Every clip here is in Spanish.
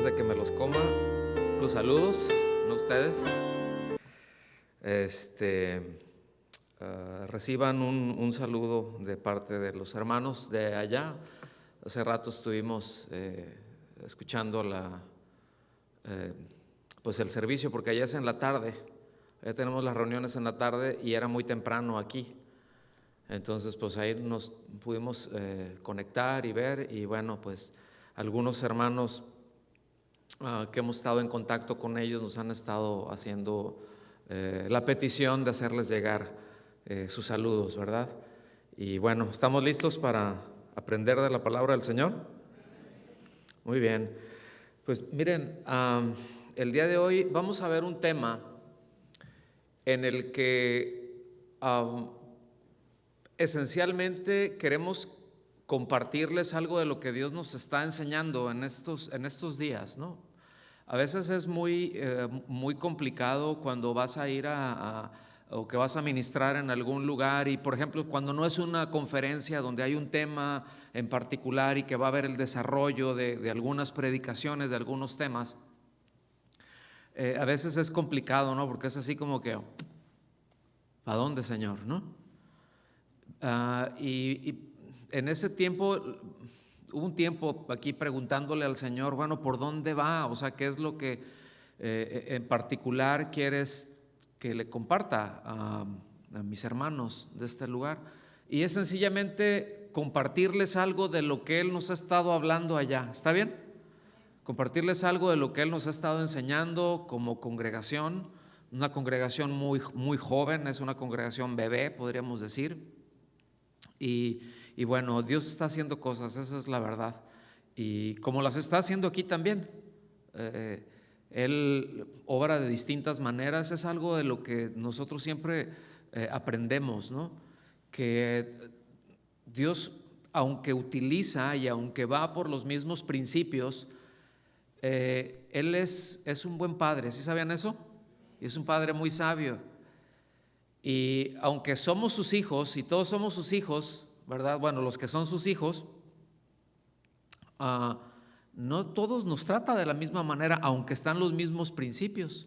antes de que me los coma, los saludos, ¿no ustedes? Reciban un saludo de parte de los hermanos de allá. Hace rato estuvimos escuchando pues el servicio, porque allá es en la tarde. Allá tenemos las reuniones en la tarde y era muy temprano aquí. Entonces, pues ahí nos pudimos conectar y ver, y bueno, pues algunos hermanos que hemos estado en contacto con ellos nos han estado haciendo la petición de hacerles llegar sus saludos, ¿verdad? Y bueno, ¿estamos listos para aprender de la palabra del Señor? Muy bien. Pues miren, el día de hoy vamos a ver un tema en el que esencialmente queremos compartirles algo de lo que Dios nos está enseñando en estos días, ¿no? A veces es muy complicado cuando vas a ir o que vas a ministrar en algún lugar, y por ejemplo cuando no es una conferencia donde hay un tema en particular y que va a haber el desarrollo de algunas predicaciones, de algunos temas, a veces es complicado, ¿no? Porque es así como que, ¿a dónde, Señor? ¿No? Y en ese tiempo, hubo un tiempo aquí preguntándole al Señor, bueno, ¿por dónde va? O sea, ¿qué es lo que en particular quieres que le comparta a mis hermanos de este lugar? Y es sencillamente compartirles algo de lo que Él nos ha estado hablando allá. ¿Está bien? Compartirles algo de lo que Él nos ha estado enseñando como congregación. Una congregación muy, muy joven, es una congregación bebé, podríamos decir. Y bueno, Dios está haciendo cosas, esa es la verdad. Y como las está haciendo aquí también, Él obra de distintas maneras. Es algo de lo que nosotros siempre aprendemos, ¿no? Que Dios, aunque utiliza y aunque va por los mismos principios, Él es un buen padre. ¿Sí sabían eso? Y es un padre muy sabio. Y aunque somos sus hijos, y todos somos sus hijos, ¿verdad? Bueno, los que son sus hijos, no todos nos trata de la misma manera, aunque están los mismos principios.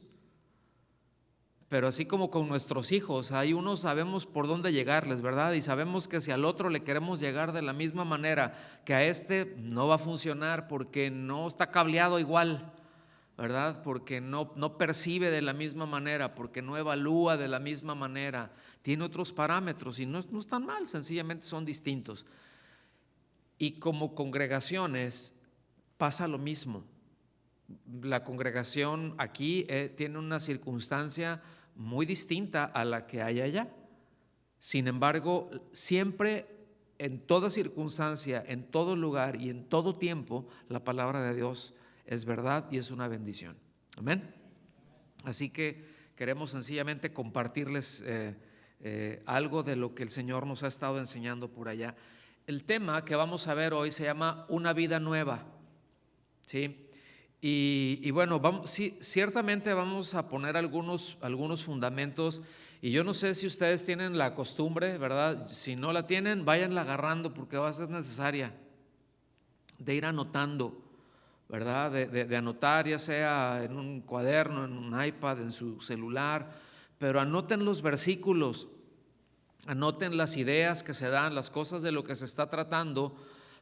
Pero así como con nuestros hijos, hay unos sabemos por dónde llegarles, ¿verdad? Y sabemos que si al otro le queremos llegar de la misma manera, que a este no va a funcionar porque no está cableado igual, ¿verdad? Porque no percibe de la misma manera, porque no evalúa de la misma manera, tiene otros parámetros y no están mal, sencillamente son distintos. Y como congregaciones pasa lo mismo. La congregación aquí tiene una circunstancia muy distinta a la que hay allá. Sin embargo, siempre, en toda circunstancia, en todo lugar y en todo tiempo, la palabra de Dios es verdad y es una bendición. Amén. Así que queremos sencillamente compartirles algo de lo que el Señor nos ha estado enseñando por allá. El tema que vamos a ver hoy se llama Una vida nueva, ¿sí? Y bueno, sí, ciertamente vamos a poner algunos fundamentos. Y yo no sé si ustedes tienen la costumbre, ¿verdad? Si no la tienen, váyanla agarrando, porque va a ser necesaria, de ir anotando, ¿verdad? De anotar, ya sea en un cuaderno, en un iPad, en su celular, pero anoten los versículos, anoten las ideas que se dan, las cosas de lo que se está tratando,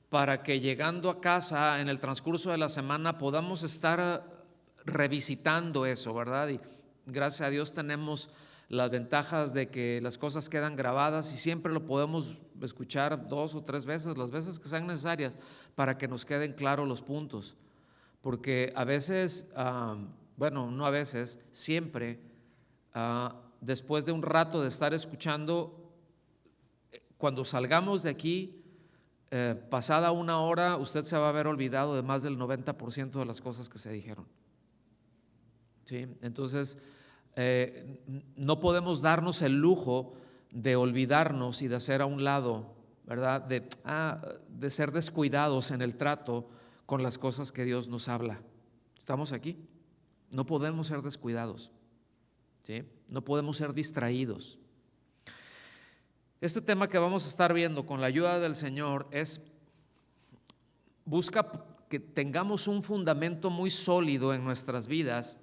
para que llegando a casa en el transcurso de la semana podamos estar revisitando eso, ¿verdad? Y gracias a Dios tenemos las ventajas de que las cosas quedan grabadas y siempre lo podemos escuchar 2 o 3 veces, las veces que sean necesarias, para que nos queden claros los puntos. Porque a veces, bueno, no a veces, siempre, después de un rato de estar escuchando, cuando salgamos de aquí, pasada una hora, usted se va a haber olvidado de más del 90% de las cosas que se dijeron. ¿Sí? Entonces, no podemos darnos el lujo de olvidarnos y de hacer a un lado, ¿verdad? De ser descuidados en el trato con las cosas que Dios nos habla. ¿Estamos aquí? No podemos ser descuidados, ¿sí? No podemos ser distraídos. Este tema que vamos a estar viendo con la ayuda del Señor busca que tengamos un fundamento muy sólido en nuestras vidas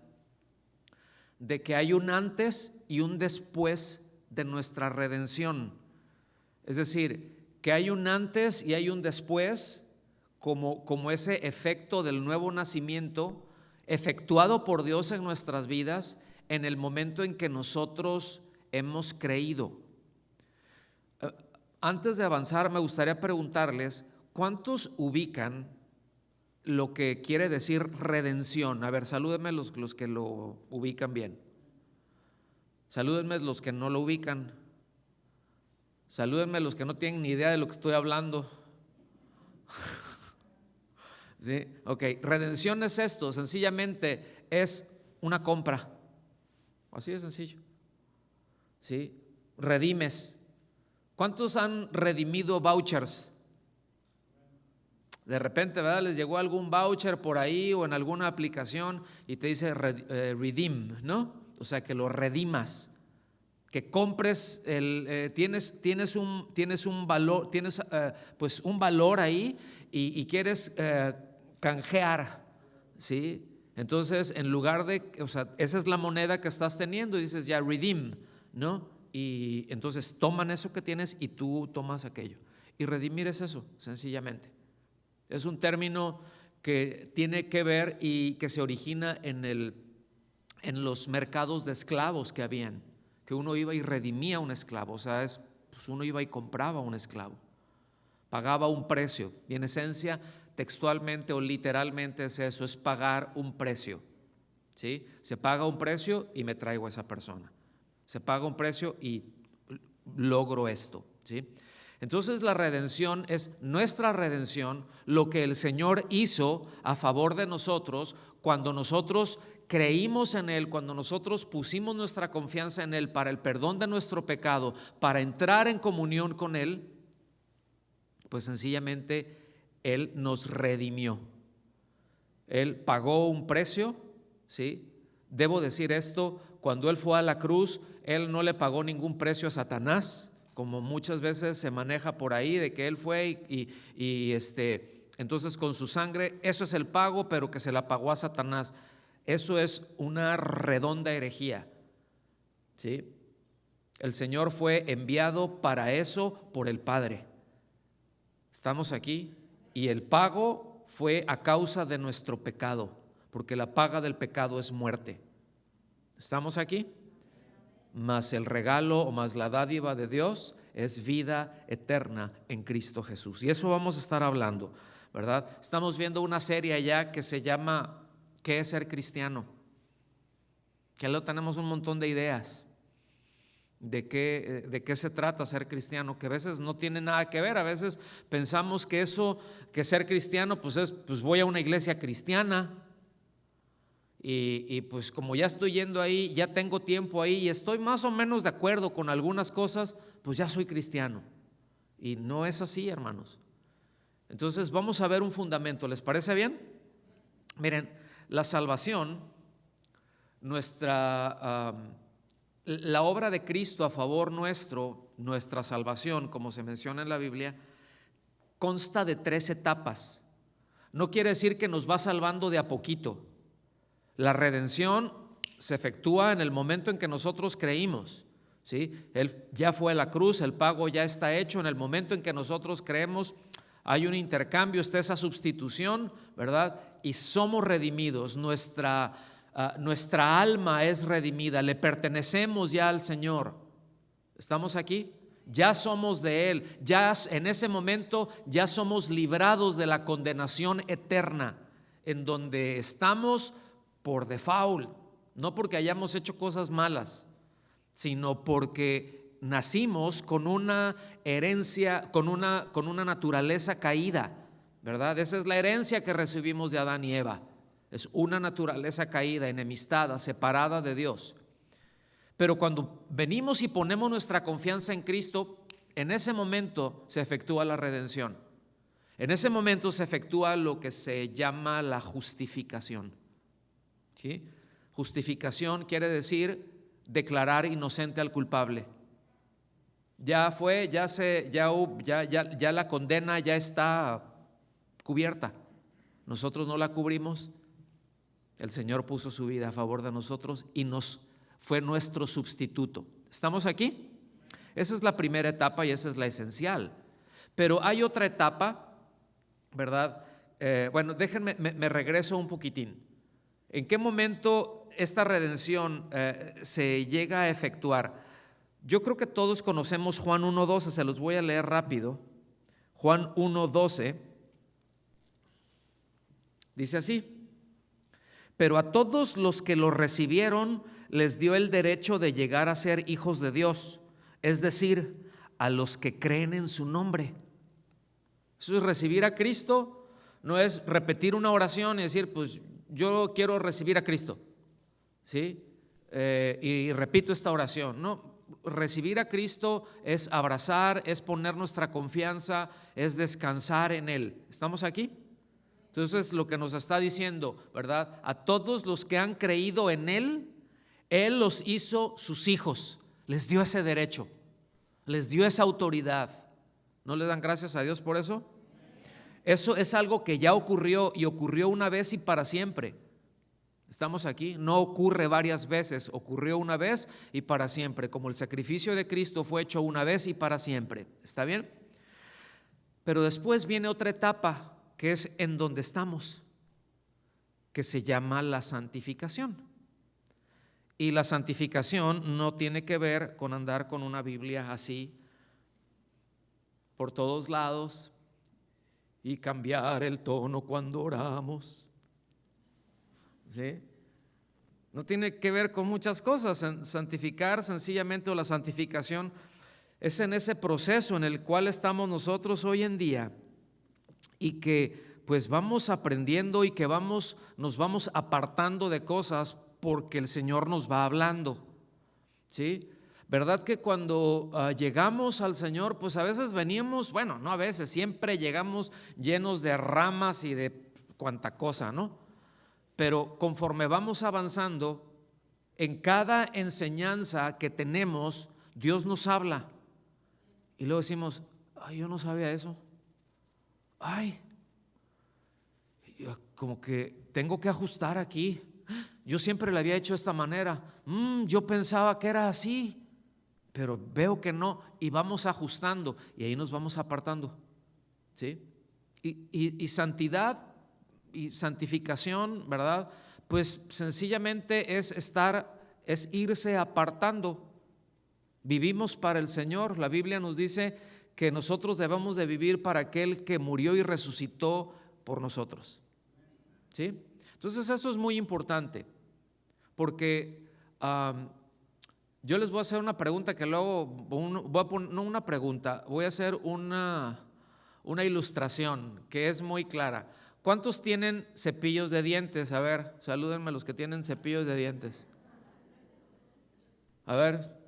de que hay un antes y un después de nuestra redención. Es decir, que hay un antes y hay un después, como ese efecto del nuevo nacimiento efectuado por Dios en nuestras vidas en el momento en que nosotros hemos creído. Antes de avanzar, me gustaría preguntarles, ¿cuántos ubican lo que quiere decir redención? A ver, salúdenme los que lo ubican bien. Salúdenme los que no lo ubican. Salúdenme los que no tienen ni idea de lo que estoy hablando. ¿Sí? Ok, redención es esto, sencillamente es una compra. Así de sencillo. ¿Sí? Redimes. ¿Cuántos han redimido vouchers? De repente, ¿verdad? Les llegó algún voucher por ahí o en alguna aplicación y te dice redeem, ¿no? O sea, que lo redimas, que compres tienes un valor, tienes pues un valor ahí y quieres canjear, ¿sí? Entonces, en lugar de, o sea, esa es la moneda que estás teniendo y dices ya redeem, ¿no? Y entonces toman eso que tienes y tú tomas aquello. Y redimir es eso, sencillamente. Es un término que tiene que ver y que se origina en los mercados de esclavos que habían, que uno iba y redimía a un esclavo, o sea, pues uno iba y compraba a un esclavo, pagaba un precio, y en esencia, textualmente o literalmente es eso, es pagar un precio, ¿sí? Se paga un precio y me traigo a esa persona, se paga un precio y logro esto, ¿sí? Entonces la redención es nuestra redención, lo que el Señor hizo a favor de nosotros cuando nosotros creímos en Él, cuando nosotros pusimos nuestra confianza en Él para el perdón de nuestro pecado, para entrar en comunión con Él, pues sencillamente Él nos redimió. Él pagó un precio, ¿sí? Debo decir esto, cuando Él fue a la cruz, Él no le pagó ningún precio a Satanás, como muchas veces se maneja por ahí, de que Él fue entonces con su sangre, eso es el pago, pero que se la pagó a Satanás. Eso es una redonda herejía, ¿sí? El Señor fue enviado para eso por el Padre. Estamos aquí y el pago fue a causa de nuestro pecado, porque la paga del pecado es muerte. ¿Estamos aquí? Mas el regalo o más la dádiva de Dios es vida eterna en Cristo Jesús. Y eso vamos a estar hablando, ¿verdad? Estamos viendo una serie allá que se llama ¿Qué es ser cristiano? Que luego tenemos un montón de ideas de qué se trata ser cristiano, que a veces no tiene nada que ver. A veces pensamos que ser cristiano pues voy a una iglesia cristiana. Y pues como ya estoy yendo ahí, ya tengo tiempo ahí y estoy más o menos de acuerdo con algunas cosas, pues ya soy cristiano. Y no es así, hermanos. Entonces vamos a ver un fundamento, ¿les parece bien? Miren, la salvación, la obra de Cristo a favor nuestro, nuestra salvación, como se menciona en la Biblia, consta de 3 etapas. No quiere decir que nos va salvando de a poquito. La redención se efectúa en el momento en que nosotros creímos, ¿sí? Él ya fue a la cruz, el pago ya está hecho. En el momento en que nosotros creemos, hay un intercambio, está esa sustitución, ¿verdad? Y somos redimidos, nuestra alma es redimida, le pertenecemos ya al Señor. ¿Estamos aquí? Ya somos de Él, ya en ese momento ya somos librados de la condenación eterna, en donde estamos por default, no porque hayamos hecho cosas malas, sino porque nacimos con una herencia, con una naturaleza caída, ¿verdad? Esa es la herencia que recibimos de Adán y Eva. Es una naturaleza caída, enemistada, separada de Dios. Pero cuando venimos y ponemos nuestra confianza en Cristo, en ese momento se efectúa la redención. En ese momento se efectúa lo que se llama la justificación. ¿Sí? Justificación quiere decir declarar inocente al culpable. Ya fue, ya la condena ya está cubierta. nosotros no la cubrimos, el Señor puso su vida a favor de nosotros y fue nuestro sustituto. ¿Estamos aquí? Esa es la primera etapa y esa es la esencial. Pero hay otra etapa, ¿verdad? Bueno, déjenme, me regreso un poquitín. ¿En qué momento esta redención se llega a efectuar? Yo creo que todos conocemos Juan 1:12, se los voy a leer rápido. Juan 1:12 dice así: pero a todos los que lo recibieron les dio el derecho de llegar a ser hijos de Dios, es decir, a los que creen en su nombre. Eso es recibir a Cristo, no es repetir una oración y decir, pues yo quiero recibir a Cristo, ¿sí? Y repito esta oración. No, recibir a Cristo es abrazar, es poner nuestra confianza, es descansar en Él. ¿Estamos aquí? Entonces lo que nos está diciendo, ¿verdad? A todos los que han creído en Él, Él los hizo sus hijos, les dio ese derecho, les dio esa autoridad. ¿No le dan gracias a Dios por eso? Eso es algo que ya ocurrió y ocurrió una vez y para siempre. ¿Estamos aquí? No ocurre varias veces, ocurrió una vez y para siempre, como el sacrificio de Cristo fue hecho una vez y para siempre. ¿Está bien? Pero después viene otra etapa, que es en donde estamos, que se llama la santificación. Y la santificación no tiene que ver con andar con una Biblia así por todos lados y cambiar el tono cuando oramos, ¿sí? No tiene que ver con muchas cosas. Santificar sencillamente, o la santificación, es en ese proceso en el cual estamos nosotros hoy en día y que pues vamos aprendiendo y que nos vamos apartando de cosas porque el Señor nos va hablando, ¿sí? ¿Verdad que cuando llegamos al Señor, pues a veces venimos, bueno, no a veces, siempre llegamos llenos de ramas y de cuanta cosa, ¿no? Pero conforme vamos avanzando, en cada enseñanza que tenemos, Dios nos habla. Y luego decimos, ay, yo no sabía eso. Ay, como que tengo que ajustar aquí. Yo siempre le había hecho de esta manera. Yo pensaba que era así, pero veo que no, y vamos ajustando y ahí nos vamos apartando, ¿sí? Y santidad y santificación, ¿verdad? Pues sencillamente es irse apartando. Vivimos para el Señor. La Biblia nos dice que nosotros debemos de vivir para aquel que murió y resucitó por nosotros, ¿sí? Entonces eso es muy importante, porque yo les voy a hacer una pregunta que luego no una pregunta, voy a hacer una ilustración que es muy clara. ¿Cuántos tienen cepillos de dientes? A ver, salúdenme los que tienen cepillos de dientes. A ver,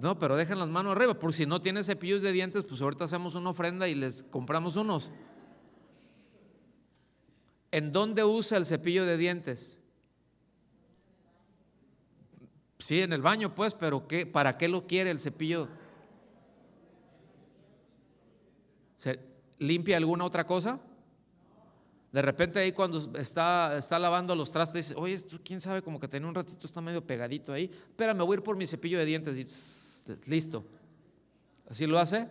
no, pero dejen las manos arriba, por si no tienen cepillos de dientes, pues ahorita hacemos una ofrenda y les compramos unos. ¿En dónde usa el cepillo de dientes? Sí, en el baño, pues, pero ¿para qué lo quiere el cepillo? ¿Se limpia alguna otra cosa? De repente ahí cuando está lavando los trastes, dice, oye, esto quién sabe, como que tenía un ratito, está medio pegadito ahí. Espérame, voy a ir por mi cepillo de dientes y listo. ¿Así lo hace?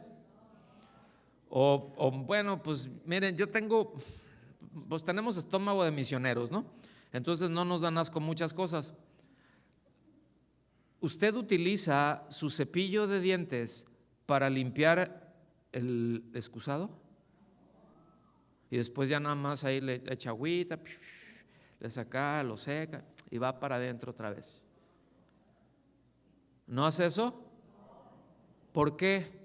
O bueno, pues miren, pues tenemos estómago de misioneros, ¿no? Entonces no nos dan asco muchas cosas. ¿Usted utiliza su cepillo de dientes para limpiar el excusado? Y después ya nada más ahí le echa agüita, le saca, lo seca y va para adentro otra vez. ¿No hace eso? ¿Por qué?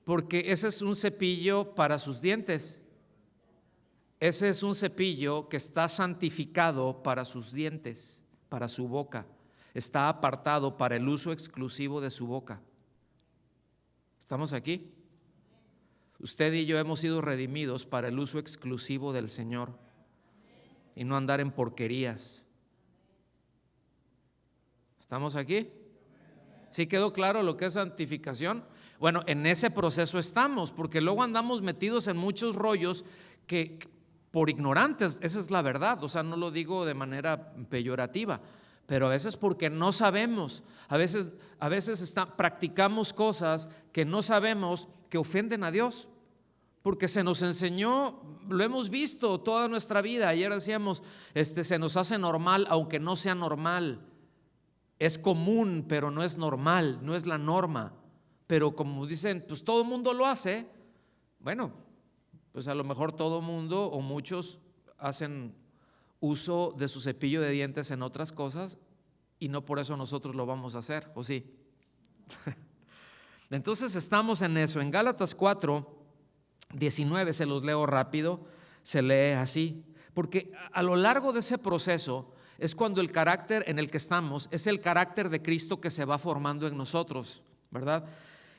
Porque ese es un cepillo para sus dientes. Ese es un cepillo que está santificado para sus dientes, para su boca. Está apartado para el uso exclusivo de su boca. ¿Estamos aquí? Usted y yo hemos sido redimidos para el uso exclusivo del Señor y no andar en porquerías. ¿Estamos aquí? ¿Sí quedó claro lo que es santificación? Bueno, en ese proceso estamos, porque luego andamos metidos en muchos rollos que por ignorantes, esa es la verdad, o sea, no lo digo de manera peyorativa, pero a veces porque no sabemos, a veces practicamos cosas que no sabemos que ofenden a Dios, porque se nos enseñó, lo hemos visto toda nuestra vida. Ayer decíamos, se nos hace normal aunque no sea normal, es común pero no es normal, no es la norma. Pero como dicen, pues todo el mundo lo hace. Bueno, pues a lo mejor todo el mundo o muchos hacen uso de su cepillo de dientes en otras cosas y no por eso nosotros lo vamos a hacer, ¿o sí? Entonces estamos en eso. En Gálatas 4:19, se los leo rápido, se lee así, porque a lo largo de ese proceso es cuando el carácter en el que estamos es el carácter de Cristo que se va formando en nosotros, ¿verdad?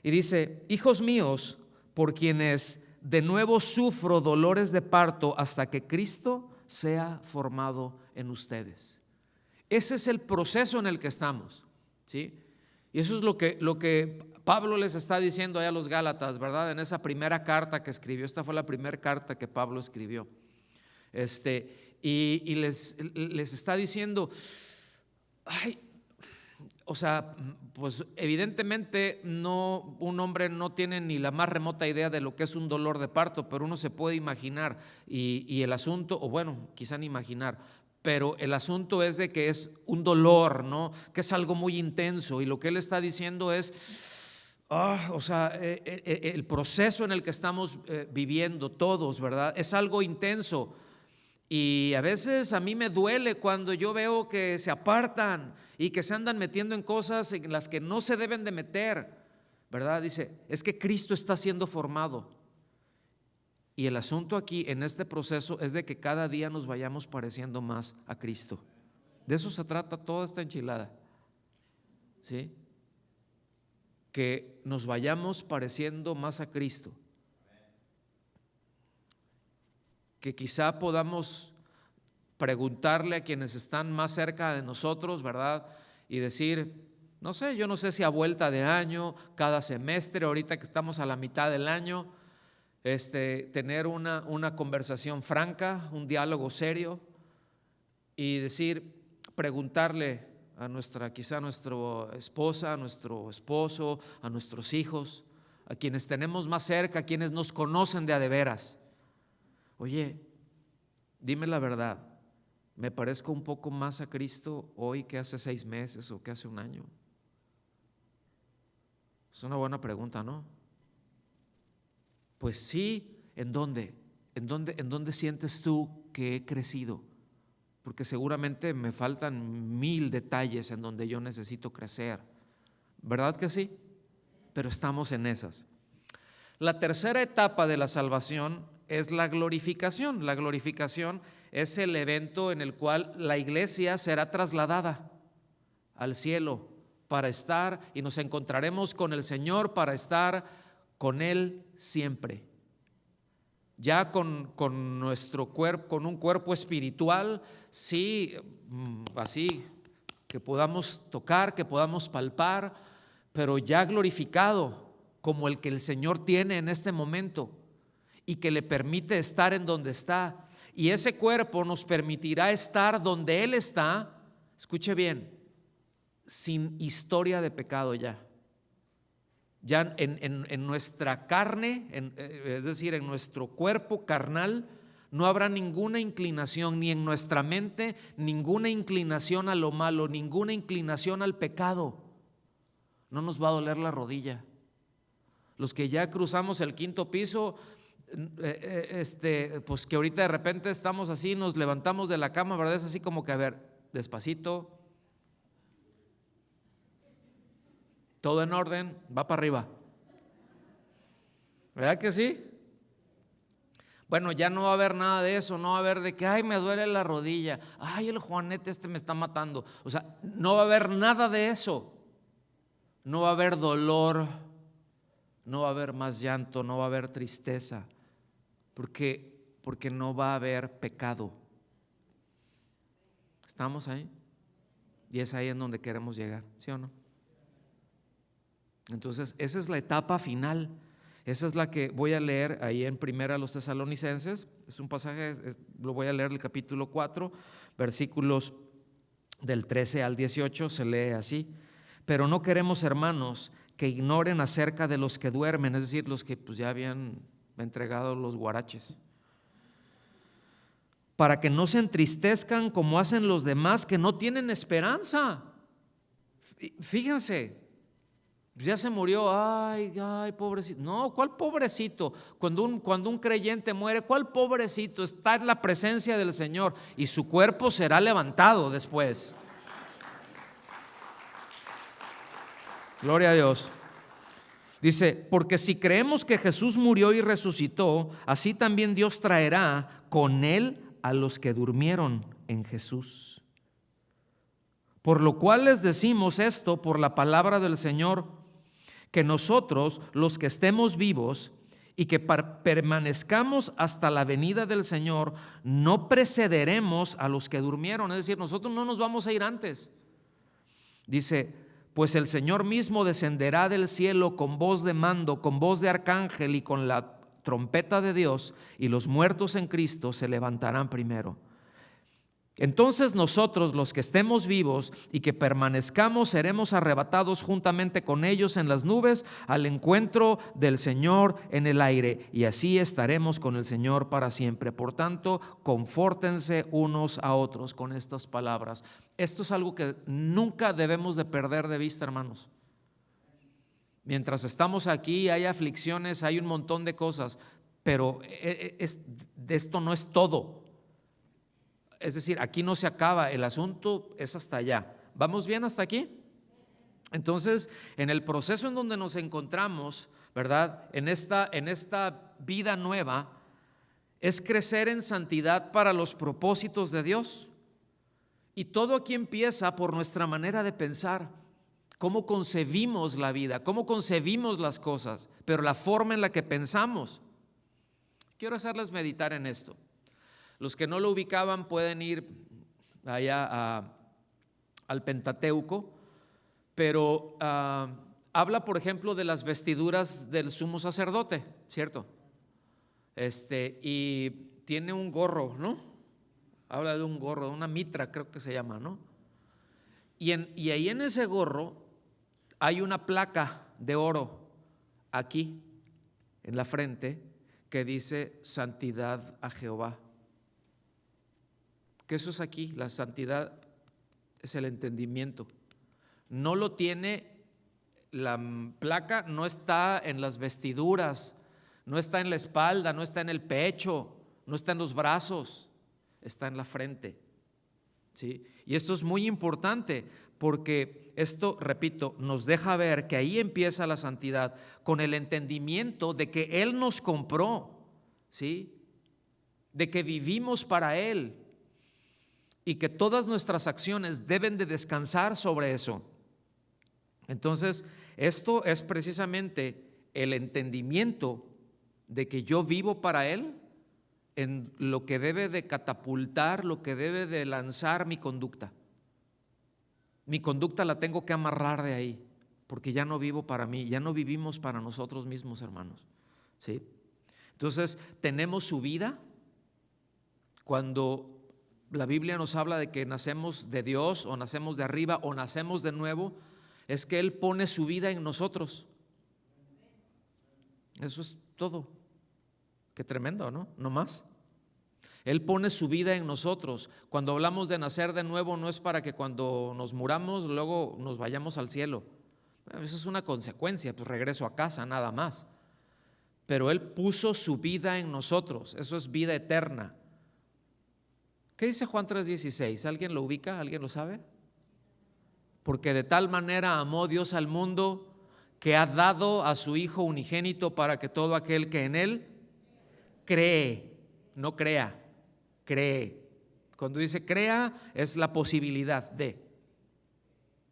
Y dice: hijos míos, por quienes de nuevo sufro dolores de parto hasta que Cristo sea formado en ustedes. Ese es el proceso en el que estamos, ¿sí? Y eso es lo que Pablo les está diciendo allá a los Gálatas, ¿verdad? En esa primera carta que escribió. Esta fue la primera carta que Pablo escribió. Y les está diciendo, ay, o sea, pues evidentemente no, un hombre no tiene ni la más remota idea de lo que es un dolor de parto, pero uno se puede imaginar y el asunto, o bueno, quizá ni imaginar, pero el asunto es de que es un dolor, ¿no? Que es algo muy intenso, y lo que él está diciendo es, o sea, el proceso en el que estamos viviendo todos, ¿verdad? Es algo intenso. Y a veces a mí me duele cuando yo veo que se apartan y que se andan metiendo en cosas en las que no se deben de meter, ¿verdad? Dice, es que Cristo está siendo formado. Y el asunto aquí en este proceso es de que cada día nos vayamos pareciendo más a Cristo. De eso se trata toda esta enchilada, ¿sí? Que nos vayamos pareciendo más a Cristo. Que quizá podamos preguntarle a quienes están más cerca de nosotros, ¿verdad? Y decir, no sé, yo no sé si a vuelta de año, cada semestre, ahorita que estamos a la mitad del año, tener una conversación franca, un diálogo serio y decir, preguntarle quizá a nuestra esposa, a nuestro esposo, a nuestros hijos, a quienes tenemos más cerca, a quienes nos conocen de a de veras. Oye, dime la verdad, ¿me parezco un poco más a Cristo hoy que hace 6 meses o que hace un año? Es una buena pregunta, ¿no? Pues sí, ¿en dónde? ¿En dónde sientes tú que he crecido? Porque seguramente me faltan 1000 detalles en donde yo necesito crecer. ¿Verdad que sí? Pero estamos en esas. La tercera etapa de la salvación es la glorificación. La glorificación es el evento en el cual la iglesia será trasladada al cielo para estar y nos encontraremos con el Señor para estar con Él siempre. Ya con nuestro cuerpo, con un cuerpo espiritual, sí, así, que podamos tocar, que podamos palpar, pero ya glorificado como el que el Señor tiene en este momento y que le permite estar en donde está. Y ese cuerpo nos permitirá estar donde Él está, escuche bien, sin historia de pecado ya. Ya en nuestra carne, es decir, en nuestro cuerpo carnal, no habrá ninguna inclinación, ni en nuestra mente, ninguna inclinación a lo malo, ninguna inclinación al pecado. No nos va a doler la rodilla. Los que ya cruzamos el 5.º piso, pues que ahorita de repente estamos así, nos levantamos de la cama, ¿verdad? Es así como que, a ver, despacito, todo en orden, va para arriba. ¿Verdad que sí? Bueno, ya no va a haber nada de eso, no va a haber de que, ay, me duele la rodilla, ay, el Juanete me está matando. O sea, no va a haber nada de eso. No va a haber dolor, no va a haber más llanto, no va a haber tristeza, porque no va a haber pecado. ¿Estamos ahí? Y es ahí en donde queremos llegar, ¿sí o no? Entonces, esa es la etapa final. Esa es la que voy a leer ahí en Primera a los Tesalonicenses. Es un pasaje, lo voy a leer el capítulo 4, versículos del 13 al 18, se lee así. Pero no queremos, hermanos, que ignoren acerca de los que duermen, es decir, los que pues ya habían entregado los guaraches, para que no se entristezcan como hacen los demás que no tienen esperanza. Fíjense, ya se murió, ay, pobrecito. No, ¿cuál pobrecito? Cuando un creyente muere, ¿cuál pobrecito? Está en la presencia del Señor y su cuerpo será levantado después. Gloria a Dios. Dice, porque si creemos que Jesús murió y resucitó, así también Dios traerá con Él a los que durmieron en Jesús. Por lo cual les decimos esto por la palabra del Señor, que nosotros, los que estemos vivos y que permanezcamos hasta la venida del Señor, no precederemos a los que durmieron. Es decir, nosotros no nos vamos a ir antes. Dice, pues el Señor mismo descenderá del cielo con voz de mando, con voz de arcángel y con la trompeta de Dios, y los muertos en Cristo se levantarán primero. Entonces nosotros, los que estemos vivos y que permanezcamos, seremos arrebatados juntamente con ellos en las nubes al encuentro del Señor en el aire, y así estaremos con el Señor para siempre. Por tanto, confórtense unos a otros con estas palabras. Esto es algo que nunca debemos de perder de vista, hermanos. Mientras estamos aquí hay aflicciones, hay un montón de cosas, pero de esto no es todo. Es decir, aquí no se acaba, el asunto es hasta allá. ¿Vamos bien hasta aquí? Entonces, en el proceso en donde nos encontramos, ¿verdad? En esta vida nueva, es crecer en santidad para los propósitos de Dios. Y todo aquí empieza por nuestra manera de pensar, cómo concebimos la vida, cómo concebimos las cosas, pero la forma en la que pensamos. Quiero hacerles meditar en esto. Los que no lo ubicaban pueden ir allá al Pentateuco, pero habla, por ejemplo, de las vestiduras del sumo sacerdote, ¿cierto? Y tiene un gorro, ¿no? Habla de un gorro, de una mitra, creo que se llama, ¿no? Y ahí en ese gorro hay una placa de oro aquí en la frente que dice santidad a Jehová. Que eso es aquí, la santidad es el entendimiento. No lo tiene, la placa no está en las vestiduras, no está en la espalda, no está en el pecho, no está en los brazos, está en la frente. ¿Sí? Y esto es muy importante porque esto, repito, nos deja ver que ahí empieza la santidad con el entendimiento de que Él nos compró, ¿sí? De que vivimos para Él. Y que todas nuestras acciones deben de descansar sobre eso. Entonces, esto es precisamente el entendimiento de que yo vivo para Él en lo que debe de catapultar, lo que debe de lanzar mi conducta. Mi conducta la tengo que amarrar de ahí, porque ya no vivo para mí, ya no vivimos para nosotros mismos, hermanos. ¿Sí? Entonces, tenemos su vida cuando la Biblia nos habla de que nacemos de Dios o nacemos de arriba o nacemos de nuevo, es que Él pone su vida en nosotros. Eso es todo. Qué tremendo, ¿no? No más. Él pone su vida en nosotros. Cuando hablamos de nacer de nuevo, no es para que cuando nos muramos luego nos vayamos al cielo. Eso es una consecuencia, pues regreso a casa, nada más. Pero Él puso su vida en nosotros. Eso es vida eterna. ¿Qué dice Juan 3:16? ¿Alguien lo ubica? ¿Alguien lo sabe? Porque de tal manera amó Dios al mundo que ha dado a su Hijo unigénito para que todo aquel que en Él cree, no crea, cree. Cuando dice crea es la posibilidad de.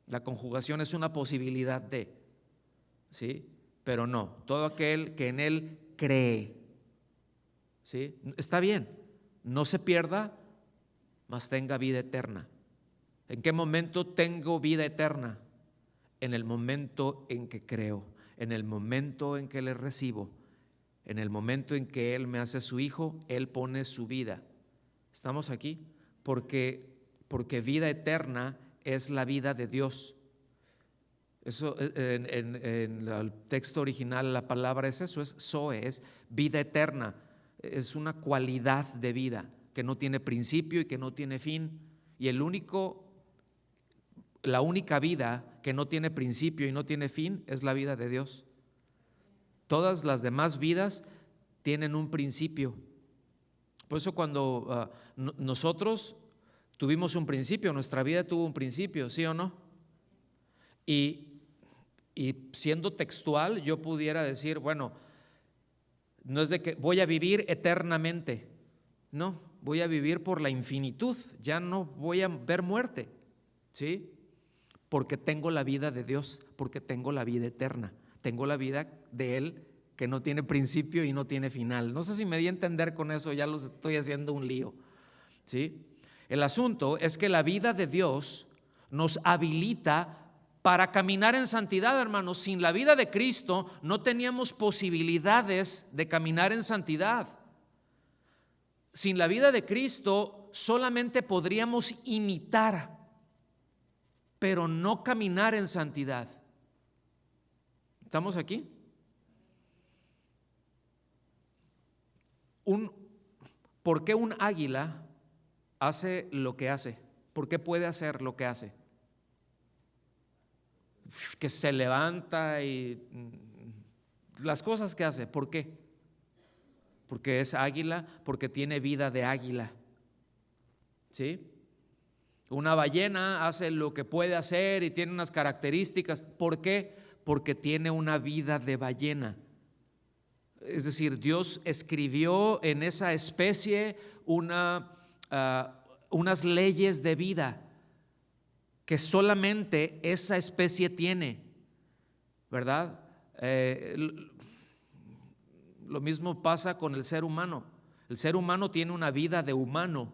La conjugación es una posibilidad de. ¿Sí? Pero no, todo aquel que en Él cree. ¿Sí? Está bien, no se pierda, mas tenga vida eterna. ¿En qué momento tengo vida eterna? en el momento en que creo, en el momento en que le recibo, en el momento en que Él me hace su hijo, Él pone su vida. ¿Estamos aquí? Porque vida eterna es la vida de Dios. Eso en el texto original la palabra es eso, es zoe, es vida eterna, es una cualidad de vida que no tiene principio y que no tiene fin. Y la única vida que no tiene principio y no tiene fin es la vida de Dios. Todas las demás vidas tienen un principio. Por eso cuando nosotros tuvimos un principio, nuestra vida tuvo un principio, ¿sí o no? Y siendo textual, yo pudiera decir, bueno, no es de que voy a vivir eternamente, no, voy a vivir por la infinitud, ya no voy a ver muerte, ¿sí? Porque tengo la vida de Dios, porque tengo la vida eterna, tengo la vida de Él que no tiene principio y no tiene final. No sé si me di a entender con eso, ya los estoy haciendo un lío, ¿sí? El asunto es que la vida de Dios nos habilita para caminar en santidad, hermanos. Sin la vida de Cristo no teníamos posibilidades de caminar en santidad. Sin la vida de Cristo solamente podríamos imitar, pero no caminar en santidad. ¿Estamos aquí? ¿Por qué un águila hace lo que hace? ¿Por qué puede hacer lo que hace? Que se levanta y las cosas que hace. ¿Por qué? Porque es águila, porque tiene vida de águila. ¿Sí? Una ballena hace lo que puede hacer y tiene unas características. ¿Por qué? Porque tiene una vida de ballena. Es decir, Dios escribió en esa especie unas leyes de vida que solamente esa especie tiene, ¿verdad? Lo mismo pasa con el ser humano. El ser humano tiene una vida de humano.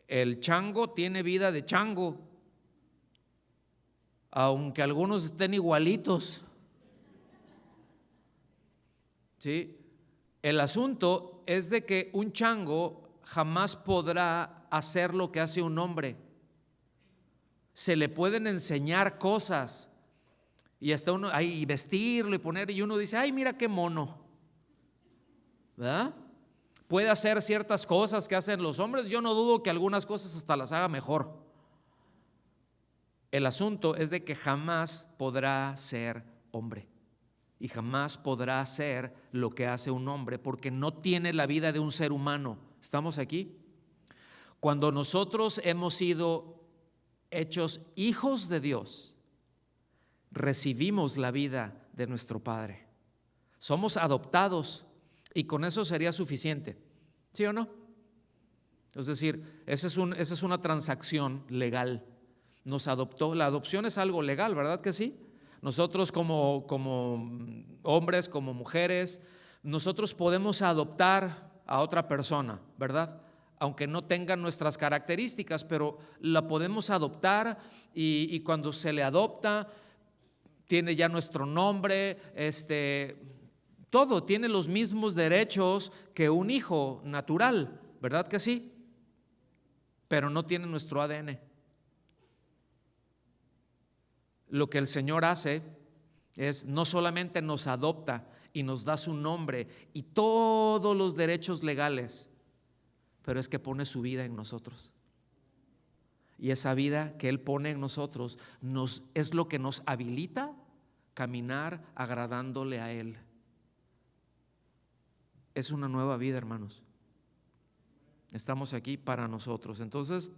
El chango tiene vida de chango, aunque algunos estén igualitos. ¿Sí? El asunto es de que un chango jamás podrá hacer lo que hace un hombre. Se le pueden enseñar cosas y hasta uno ahí vestirlo y poner, y uno dice, ay, mira qué mono, ¿verdad? Puede hacer ciertas cosas que hacen los hombres. Yo no dudo que algunas cosas hasta las haga mejor. El asunto es de que jamás podrá ser hombre y jamás podrá hacer lo que hace un hombre, porque no tiene la vida de un ser humano. ¿Estamos aquí? Cuando nosotros hemos sido hechos hijos de Dios, recibimos la vida de nuestro Padre. Somos adoptados y con eso sería suficiente, ¿sí o no? Es decir, esa es una transacción legal. Nos adoptó. La adopción es algo legal, ¿verdad que sí? Nosotros como hombres, como mujeres, nosotros podemos adoptar a otra persona, ¿verdad? Aunque no tengan nuestras características, pero la podemos adoptar y cuando se le adopta, tiene ya nuestro nombre, todo, tiene los mismos derechos que un hijo natural, ¿verdad que sí? Pero no tiene nuestro ADN. Lo que el Señor hace es no solamente nos adopta y nos da su nombre y todos los derechos legales, pero es que pone su vida en nosotros. Y esa vida que Él pone en nosotros es lo que nos habilita caminar agradándole a Él. Es una nueva vida, hermanos. Estamos aquí para nosotros. Entonces,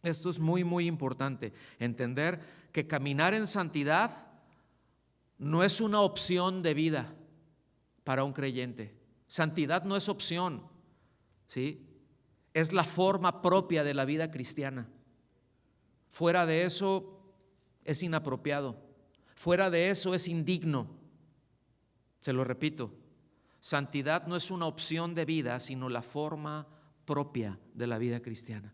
esto es muy, muy importante, entender que caminar en santidad no es una opción de vida para un creyente. Santidad no es opción, ¿sí? Es la forma propia de la vida cristiana. Fuera de eso es inapropiado. Fuera de eso es indigno. Se lo repito, santidad no es una opción de vida, sino la forma propia de la vida cristiana.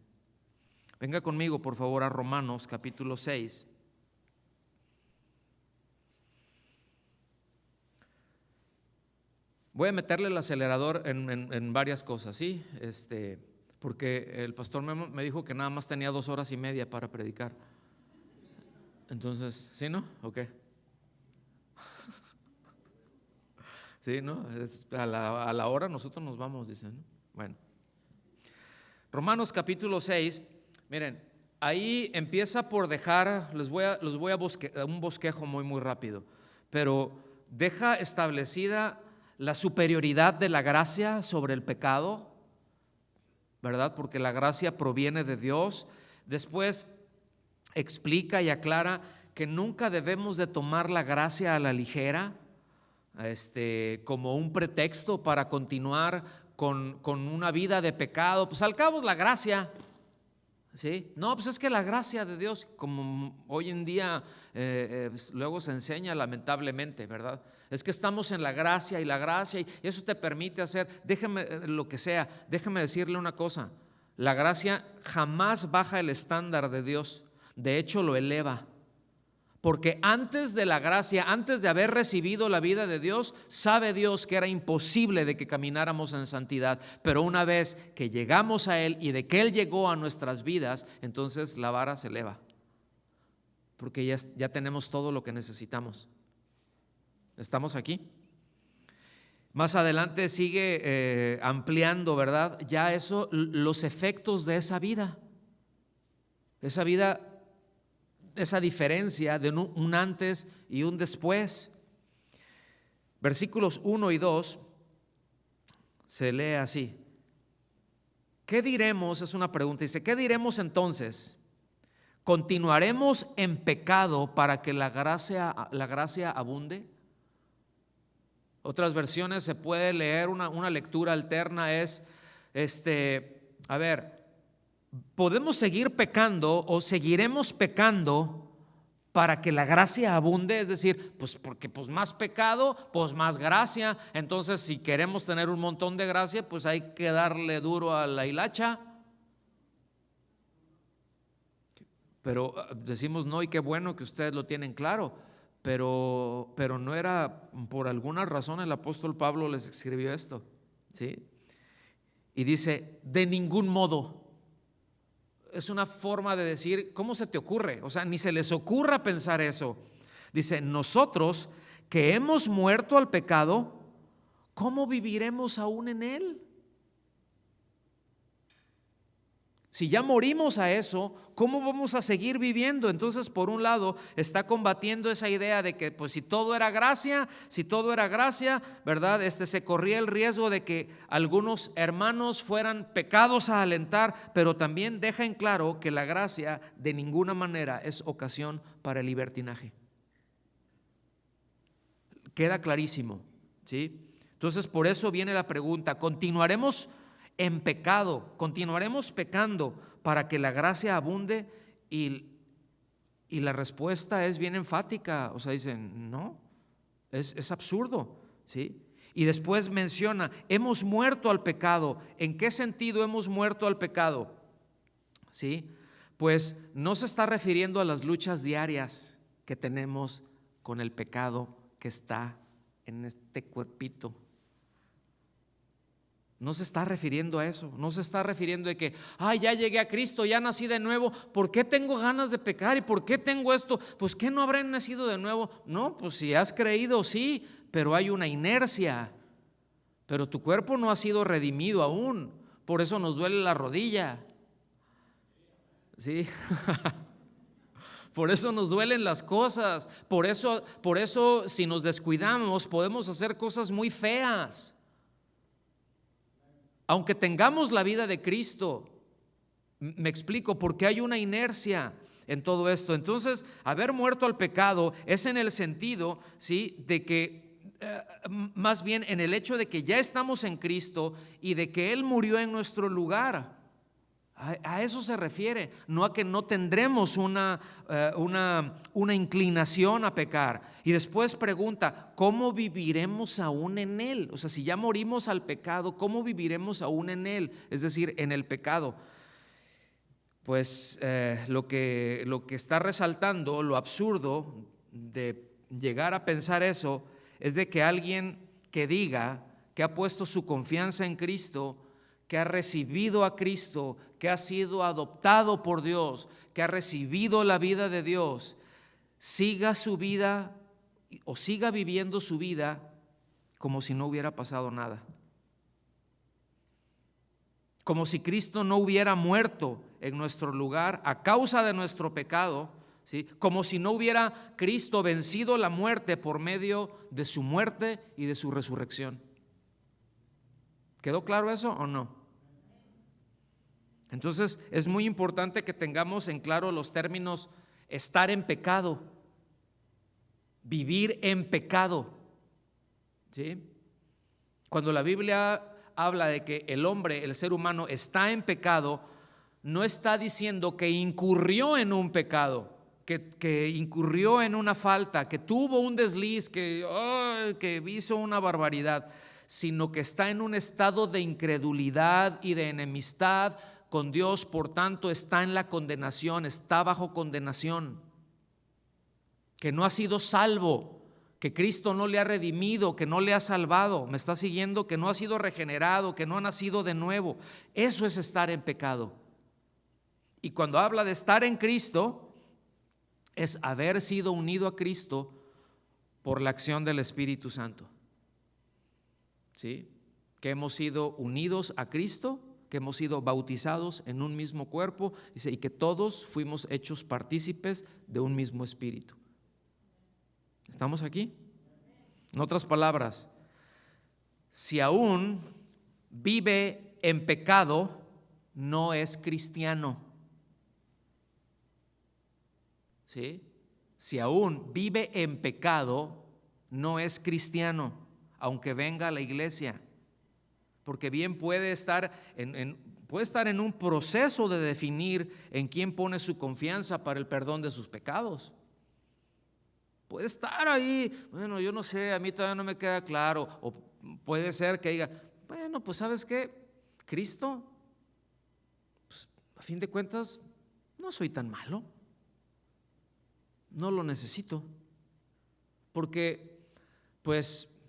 Venga conmigo, por favor, a Romanos capítulo 6. Voy a meterle el acelerador en varias cosas, ¿sí? Porque el pastor me dijo que nada más tenía 2 horas y media para predicar. Entonces, ¿sí, no? ¿O qué? Sí, ¿no? A la hora nosotros nos vamos, dicen, ¿no? Bueno. Romanos capítulo 6, miren, ahí empieza por dejar, les voy a un bosquejo muy rápido, pero deja establecida la superioridad de la gracia sobre el pecado, ¿verdad? Porque la gracia proviene de Dios. Después explica y aclara que nunca debemos de tomar la gracia a la ligera, como un pretexto para continuar con una vida de pecado. Pues al cabo es la gracia, ¿sí? No, pues es que la gracia de Dios, como hoy en día luego se enseña lamentablemente, ¿verdad? Es que estamos en la gracia y eso te permite hacer, déjeme lo que sea, déjeme decirle una cosa, la gracia jamás baja el estándar de Dios, de hecho lo eleva. Porque antes de la gracia, antes de haber recibido la vida de Dios, sabe Dios que era imposible de que camináramos en santidad. Pero una vez que llegamos a Él y de que Él llegó a nuestras vidas, entonces la vara se eleva. Porque ya tenemos todo lo que necesitamos. ¿Estamos aquí? Más adelante sigue ampliando, ¿verdad? Ya eso, los efectos de esa vida. Esa diferencia de un antes y un después. Versículos 1 y 2 se lee así. ¿Qué diremos? Es una pregunta. Dice, ¿qué diremos entonces? ¿Continuaremos en pecado para que la gracia abunde? Otras versiones se puede leer, una lectura alterna es, a ver, ¿podemos seguir pecando o seguiremos pecando para que la gracia abunde? Es decir, pues porque pues más pecado, pues más gracia. Entonces, si queremos tener un montón de gracia, pues hay que darle duro a la hilacha. Pero decimos, no, y qué bueno que ustedes lo tienen claro, pero no era por alguna razón el apóstol Pablo les escribió esto, ¿sí? Y dice, de ningún modo. Es una forma de decir, ¿cómo se te ocurre? O sea, ni se les ocurra pensar eso. Dice, nosotros que hemos muerto al pecado, ¿cómo viviremos aún en él? Si ya morimos a eso, ¿cómo vamos a seguir viviendo? Entonces, por un lado, está combatiendo esa idea de que pues si todo era gracia, ¿verdad? Se corría el riesgo de que algunos hermanos fueran pecados a alentar, pero también deja en claro que la gracia de ninguna manera es ocasión para el libertinaje. Queda clarísimo, ¿sí? Entonces, por eso viene la pregunta, ¿continuaremos en pecado? ¿Continuaremos pecando para que la gracia abunde? Y la respuesta es bien enfática. O sea, dicen, no, es absurdo, ¿sí? Y después menciona, hemos muerto al pecado. ¿En qué sentido hemos muerto al pecado? ¿Sí? Pues no se está refiriendo a las luchas diarias que tenemos con el pecado que está en este cuerpito. No se está refiriendo a eso, no se está refiriendo de que, ya llegué a Cristo, ya nací de nuevo, ¿por qué tengo ganas de pecar y por qué tengo esto? Pues ¿qué no habré nacido de nuevo? No, pues si has creído, sí, pero hay una inercia, pero tu cuerpo no ha sido redimido aún, por eso nos duele la rodilla, ¿sí? Por eso nos duelen las cosas, por eso si nos descuidamos podemos hacer cosas muy feas. Aunque tengamos la vida de Cristo, me explico, porque hay una inercia en todo esto. Entonces, haber muerto al pecado es en el sentido, ¿sí?, de que, más bien en el hecho de que ya estamos en Cristo y de que Él murió en nuestro lugar. A eso se refiere, no a que no tendremos una inclinación a pecar. Y después pregunta, ¿cómo viviremos aún en él? O sea, si ya morimos al pecado, ¿cómo viviremos aún en él? Es decir, en el pecado. Pues lo que está resaltando, lo absurdo de llegar a pensar eso, es de que alguien que diga que ha puesto su confianza en Cristo, que ha recibido a Cristo, que ha sido adoptado por Dios, que ha recibido la vida de Dios, siga su vida o siga viviendo su vida como si no hubiera pasado nada. Como si Cristo no hubiera muerto en nuestro lugar a causa de nuestro pecado, ¿sí? Como si no hubiera Cristo vencido la muerte por medio de su muerte y de su resurrección. ¿Quedó claro eso o no? Entonces es muy importante que tengamos en claro los términos: estar en pecado, vivir en pecado, ¿sí? Cuando la Biblia habla de que el hombre, el ser humano, está en pecado, no está diciendo que incurrió en un pecado, que incurrió en una falta, que tuvo un desliz, que hizo una barbaridad, sino que está en un estado de incredulidad y de enemistad con Dios. Por tanto, está en la condenación, está bajo condenación, que no ha sido salvo, que Cristo no le ha redimido, que no le ha salvado. ¿Me está siguiendo? Que no ha sido regenerado, que no ha nacido de nuevo. Eso es estar en pecado. Y cuando habla de estar en Cristo, es haber sido unido a Cristo por la acción del Espíritu Santo, ¿sí? Que hemos sido unidos a Cristo, que hemos sido bautizados en un mismo cuerpo, dice, y que todos fuimos hechos partícipes de un mismo Espíritu. ¿Estamos aquí? En otras palabras, si aún vive en pecado, no es cristiano. ¿Sí? Si aún vive en pecado, no es cristiano, aunque venga a la iglesia. Porque bien puede estar en un proceso de definir en quién pone su confianza para el perdón de sus pecados. Puede estar ahí, bueno, yo no sé, a mí todavía no me queda claro. O puede ser que diga, bueno, pues ¿sabes qué? Cristo, pues, a fin de cuentas, no soy tan malo. No lo necesito. Porque, pues,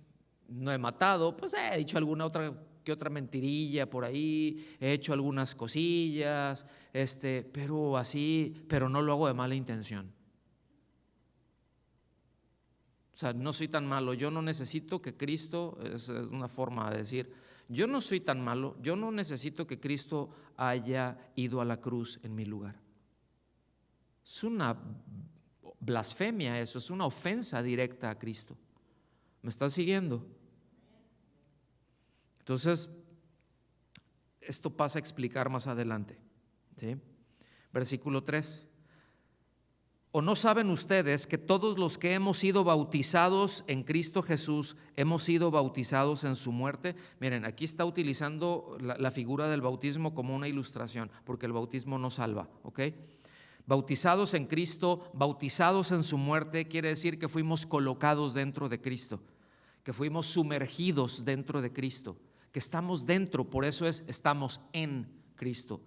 no he matado, pues he dicho alguna otra mentirilla por ahí, he hecho algunas cosillas, pero no lo hago de mala intención. O sea, no soy tan malo, yo no necesito que Cristo, es una forma de decir, yo no soy tan malo, yo no necesito que Cristo haya ido a la cruz en mi lugar. Es una blasfemia eso, es una ofensa directa a Cristo. ¿Me están siguiendo? Entonces, esto pasa a explicar más adelante, ¿sí? Versículo 3. ¿O no saben ustedes que todos los que hemos sido bautizados en Cristo Jesús hemos sido bautizados en su muerte? Miren, aquí está utilizando la figura del bautismo como una ilustración, porque el bautismo no salva, ¿ok? Bautizados en Cristo, bautizados en su muerte, quiere decir que fuimos colocados dentro de Cristo, que fuimos sumergidos dentro de Cristo, que estamos dentro, por eso estamos en Cristo,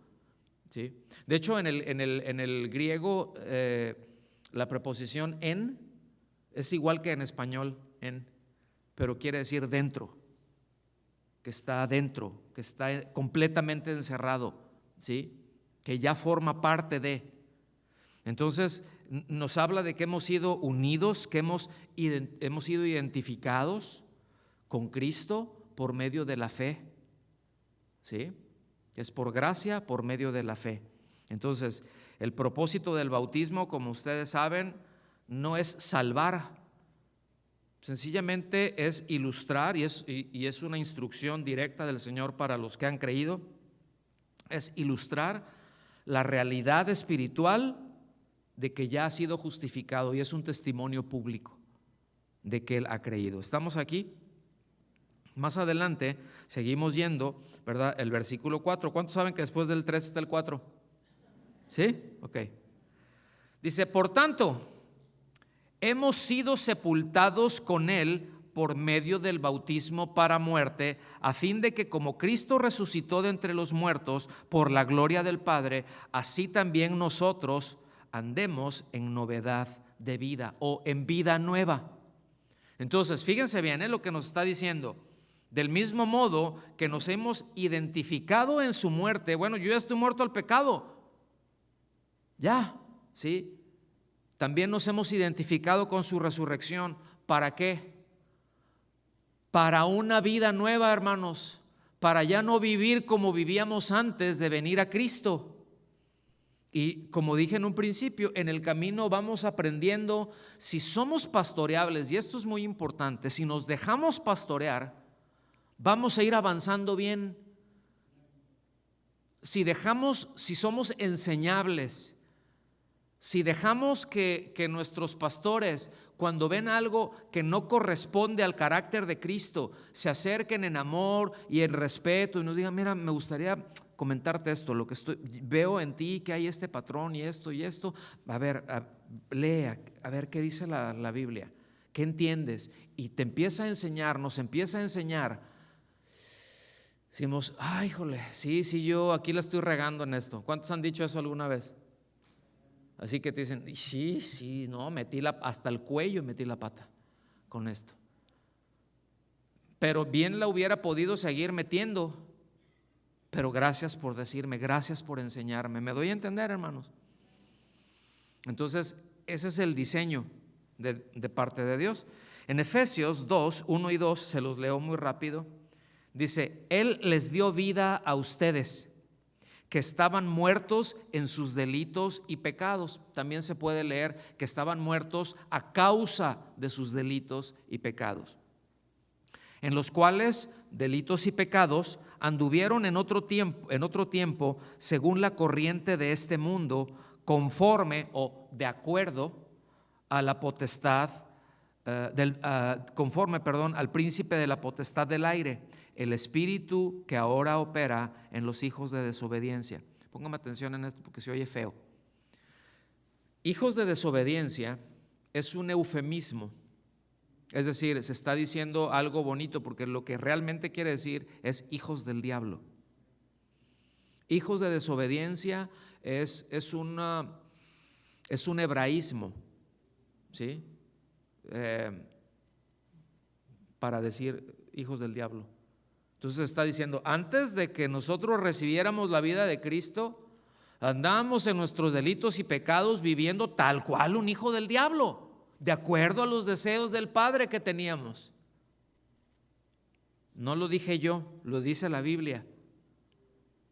¿sí? De hecho, en el griego, la preposición en es igual que en español en, pero quiere decir dentro, que está adentro, que está completamente encerrado, ¿sí? Que ya forma parte de. Entonces nos habla de que hemos sido unidos, que hemos sido identificados con Cristo por medio de la fe, ¿sí? Es por gracia, por medio de la fe. Entonces, el propósito del bautismo, como ustedes saben, no es salvar, sencillamente es ilustrar, y es una instrucción directa del Señor para los que han creído, es ilustrar la realidad espiritual de que ya ha sido justificado, y es un testimonio público de que él ha creído. ¿Estamos aquí? Más adelante seguimos yendo, ¿verdad? El versículo 4. ¿Cuántos saben que después del 3 está el 4? ¿Sí? Ok. Dice, por tanto, hemos sido sepultados con él por medio del bautismo para muerte, a fin de que como Cristo resucitó de entre los muertos por la gloria del Padre, así también nosotros andemos en novedad de vida o en vida nueva. Entonces, fíjense bien, lo que nos está diciendo. Del mismo modo que nos hemos identificado en su muerte, bueno, yo ya estoy muerto al pecado, ya, ¿sí? También nos hemos identificado con su resurrección. ¿Para qué? Para una vida nueva, hermanos, para ya no vivir como vivíamos antes de venir a Cristo. Y como dije en un principio, en el camino vamos aprendiendo, si somos pastoreables, y esto es muy importante, si nos dejamos pastorear, vamos a ir avanzando bien. Si somos enseñables, si dejamos que nuestros pastores, cuando ven algo que no corresponde al carácter de Cristo, se acerquen en amor y en respeto y nos digan, mira, me gustaría comentarte esto, lo que veo en ti que hay este patrón y esto, a ver, lee, a ver qué dice la Biblia, qué entiendes, y te empieza a enseñar, nos empieza a enseñar. Decimos, ay, híjole, sí, yo aquí la estoy regando en esto. ¿Cuántos han dicho eso alguna vez? Así que te dicen, sí, no, hasta el cuello metí la pata con esto. Pero bien la hubiera podido seguir metiendo. Pero gracias por decirme, gracias por enseñarme. ¿Me doy a entender, hermanos? Entonces, ese es el diseño de parte de Dios. En Efesios 2, 1 y 2, se los leo muy rápido. Dice, Él les dio vida a ustedes, que estaban muertos en sus delitos y pecados. También se puede leer que estaban muertos a causa de sus delitos y pecados, en los cuales delitos y pecados anduvieron en otro tiempo según la corriente de este mundo, conforme o de acuerdo a la potestad al príncipe de la potestad del aire, el espíritu que ahora opera en los hijos de desobediencia. Póngame atención en esto porque se oye feo. Hijos de desobediencia es un eufemismo, es decir, se está diciendo algo bonito porque lo que realmente quiere decir es hijos del diablo. Hijos de desobediencia es un hebraísmo, ¿sí? Para decir hijos del diablo. Entonces está diciendo, antes de que nosotros recibiéramos la vida de Cristo, andábamos en nuestros delitos y pecados viviendo tal cual un hijo del diablo, de acuerdo a los deseos del Padre que teníamos. No lo dije yo, lo dice la Biblia,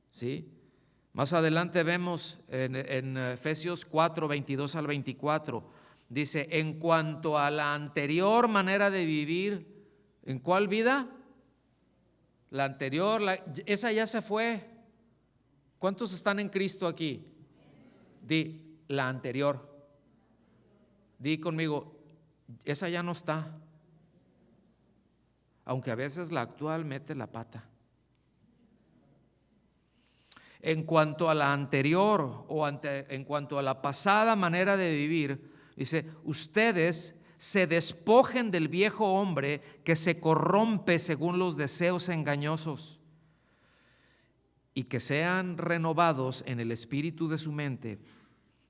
¿sí? Más adelante vemos en Efesios 4, 22 al 24, dice, en cuanto a la anterior manera de vivir, ¿en cuál vida? La anterior, esa ya se fue. ¿Cuántos están en Cristo aquí? Di, la anterior. Di conmigo, esa ya no está. Aunque a veces la actual mete la pata. En cuanto a la anterior en cuanto a la pasada manera de vivir, dice, ustedes se despojen del viejo hombre que se corrompe según los deseos engañosos y que sean renovados en el espíritu de su mente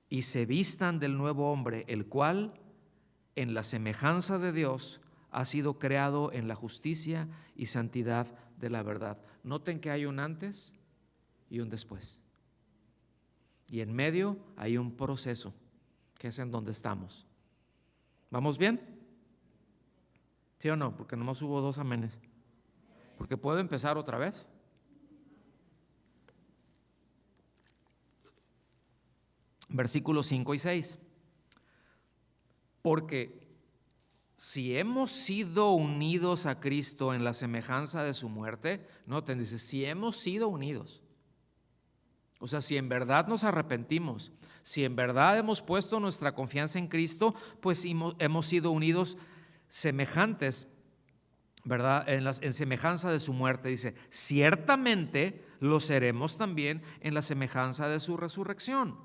y se vistan del nuevo hombre, el cual en la semejanza de Dios ha sido creado en la justicia y santidad de la verdad. Noten que hay un antes y un después. Y en medio hay un proceso, que es en donde estamos. ¿Vamos bien? ¿Sí o no? Porque nomás hubo 2 amenes. Porque puedo empezar otra vez. Versículos 5 y 6. Porque si hemos sido unidos a Cristo en la semejanza de su muerte, noten, dice, si hemos sido unidos. O sea, si en verdad nos arrepentimos, si en verdad hemos puesto nuestra confianza en Cristo, pues hemos sido unidos semejantes, ¿verdad? En semejanza de su muerte, dice, ciertamente lo seremos también en la semejanza de su resurrección.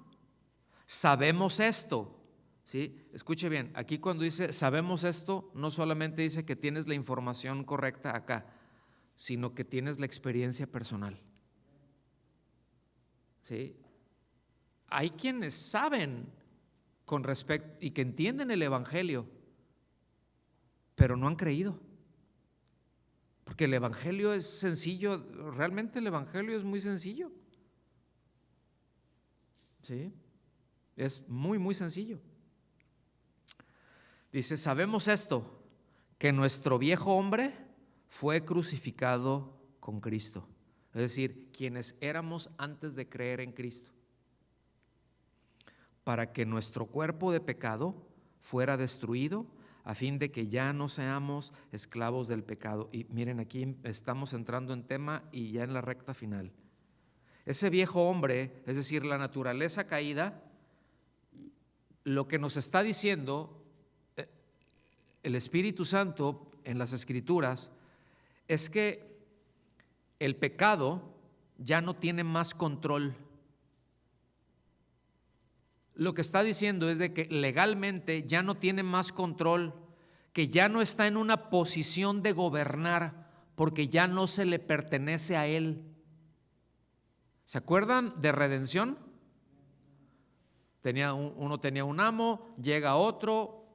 Sabemos esto, ¿sí? Escuche bien, aquí cuando dice sabemos esto, no solamente dice que tienes la información correcta acá, sino que tienes la experiencia personal. ¿Sí? Hay quienes saben con respecto y que entienden el evangelio, pero no han creído. Porque el evangelio es sencillo, realmente el evangelio es muy sencillo. ¿Sí? Es muy, muy sencillo. Dice, sabemos esto, que nuestro viejo hombre fue crucificado con Cristo. Es decir, quienes éramos antes de creer en Cristo, para que nuestro cuerpo de pecado fuera destruido, a fin de que ya no seamos esclavos del pecado. Y miren, aquí estamos entrando en tema y ya en la recta final. Ese viejo hombre, es decir, la naturaleza caída, lo que nos está diciendo el Espíritu Santo en las Escrituras es que el pecado ya no tiene más control. Lo que está diciendo es de que legalmente ya no tiene más control, que ya no está en una posición de gobernar, porque ya no se le pertenece a él. ¿Se acuerdan de redención? Uno tenía un amo, llega otro,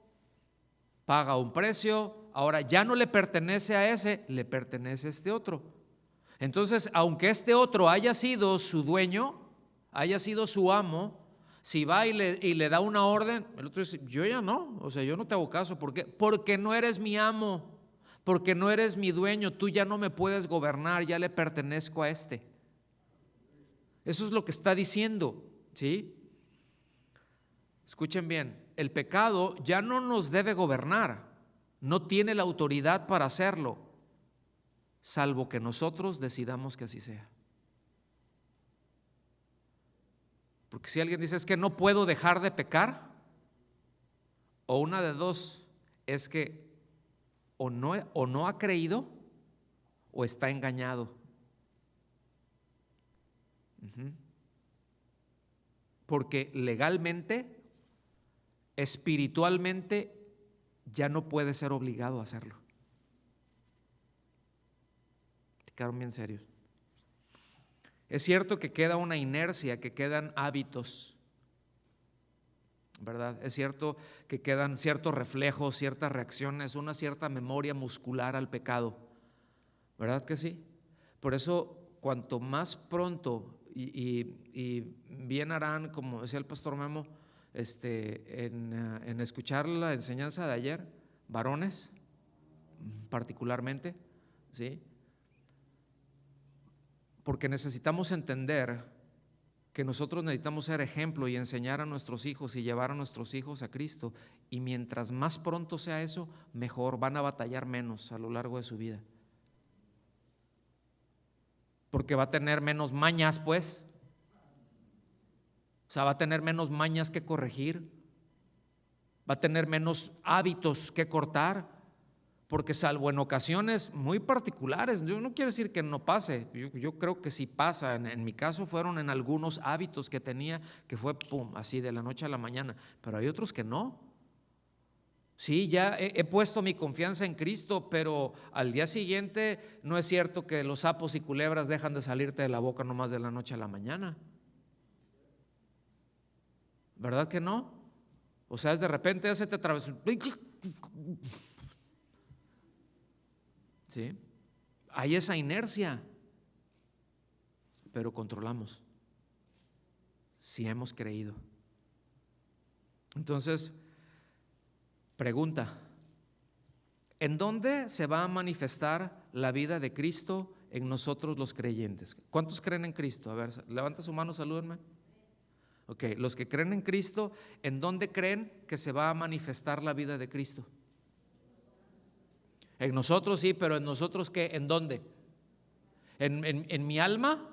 paga un precio, ahora ya no le pertenece a ese, le pertenece a este otro. Entonces, aunque este otro haya sido su dueño, haya sido su amo, si va y le da una orden, el otro dice, yo ya no, o sea, yo no te hago caso. ¿Por qué? Porque no eres mi amo, porque no eres mi dueño, tú ya no me puedes gobernar, ya le pertenezco a este. Eso es lo que está diciendo, ¿sí? Escuchen bien, el pecado ya no nos debe gobernar, no tiene la autoridad para hacerlo, salvo que nosotros decidamos que así sea. Porque si alguien dice es que no puedo dejar de pecar, o una de dos, es que o no ha creído o está engañado. Porque legalmente, espiritualmente, ya no puede ser obligado a hacerlo. Quedaron bien serios. Es cierto que queda una inercia, que quedan hábitos, ¿verdad? Es cierto que quedan ciertos reflejos, ciertas reacciones, una cierta memoria muscular al pecado, ¿verdad que sí? Por eso, cuanto más pronto, y bien harán, como decía el pastor Memo, en escuchar la enseñanza de ayer, varones particularmente, ¿sí? Porque necesitamos entender que nosotros necesitamos ser ejemplo y enseñar a nuestros hijos y llevar a nuestros hijos a Cristo, y mientras más pronto sea eso, mejor, van a batallar menos a lo largo de su vida. Porque va a tener menos mañas, pues. O sea, va a tener menos mañas que corregir, va a tener menos hábitos que cortar, porque salvo en ocasiones muy particulares, yo no quiero decir que no pase, yo creo que sí pasa. En mi caso fueron en algunos hábitos que tenía, que fue pum, así de la noche a la mañana, pero hay otros que no. Sí, ya he puesto mi confianza en Cristo, pero al día siguiente no es cierto que los sapos y culebras dejan de salirte de la boca nomás de la noche a la mañana. ¿Verdad que no? O sea, es de repente ya se te atravesó. ¿Sí? Hay esa inercia, pero controlamos si hemos creído. Entonces, pregunta: ¿en dónde se va a manifestar la vida de Cristo en nosotros los creyentes? ¿Cuántos creen en Cristo? A ver, levanta su mano, salúdenme. Ok, los que creen en Cristo, ¿en dónde creen que se va a manifestar la vida de Cristo? En nosotros sí, pero ¿en nosotros qué? ¿En dónde? ¿En mi alma?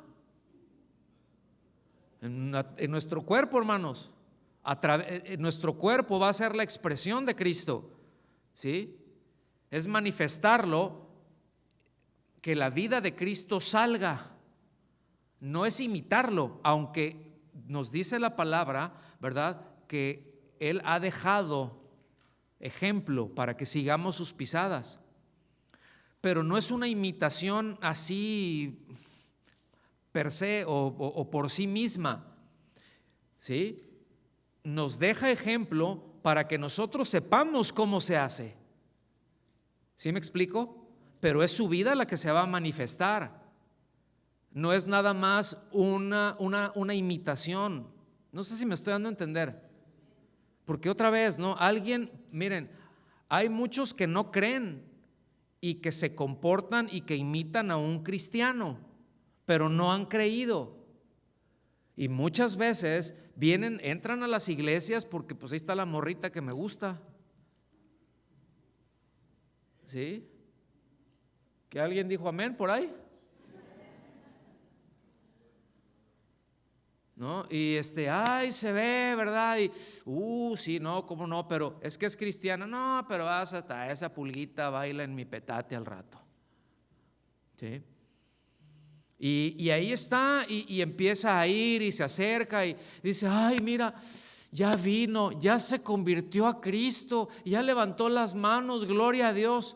En nuestro cuerpo, hermanos. Nuestro cuerpo va a ser la expresión de Cristo, ¿sí? Es manifestarlo, que la vida de Cristo salga. No es imitarlo, aunque nos dice la palabra, ¿verdad?, que Él ha dejado ejemplo para que sigamos sus pisadas. Pero no es una imitación así per se o por sí misma, ¿sí? Nos deja ejemplo para que nosotros sepamos cómo se hace. ¿Sí me explico? pero es su vida la que se va a manifestar. No es nada más una imitación. No sé si me estoy dando a entender. Porque otra vez, ¿no? Miren, hay muchos que no creen y que se comportan y que imitan a un cristiano, pero no han creído. Y muchas veces entran a las iglesias porque pues ahí está la morrita que me gusta. ¿Sí? ¿Que alguien dijo amén por ahí? ¿No? Y ay, se ve, ¿verdad? Y, sí, no, cómo no, pero es que es cristiana. No, pero hasta esa pulguita baila en mi petate al rato. ¿Sí? Y ahí está, y empieza a ir y se acerca y dice, ay, mira, ya vino, ya se convirtió a Cristo, ya levantó las manos, gloria a Dios.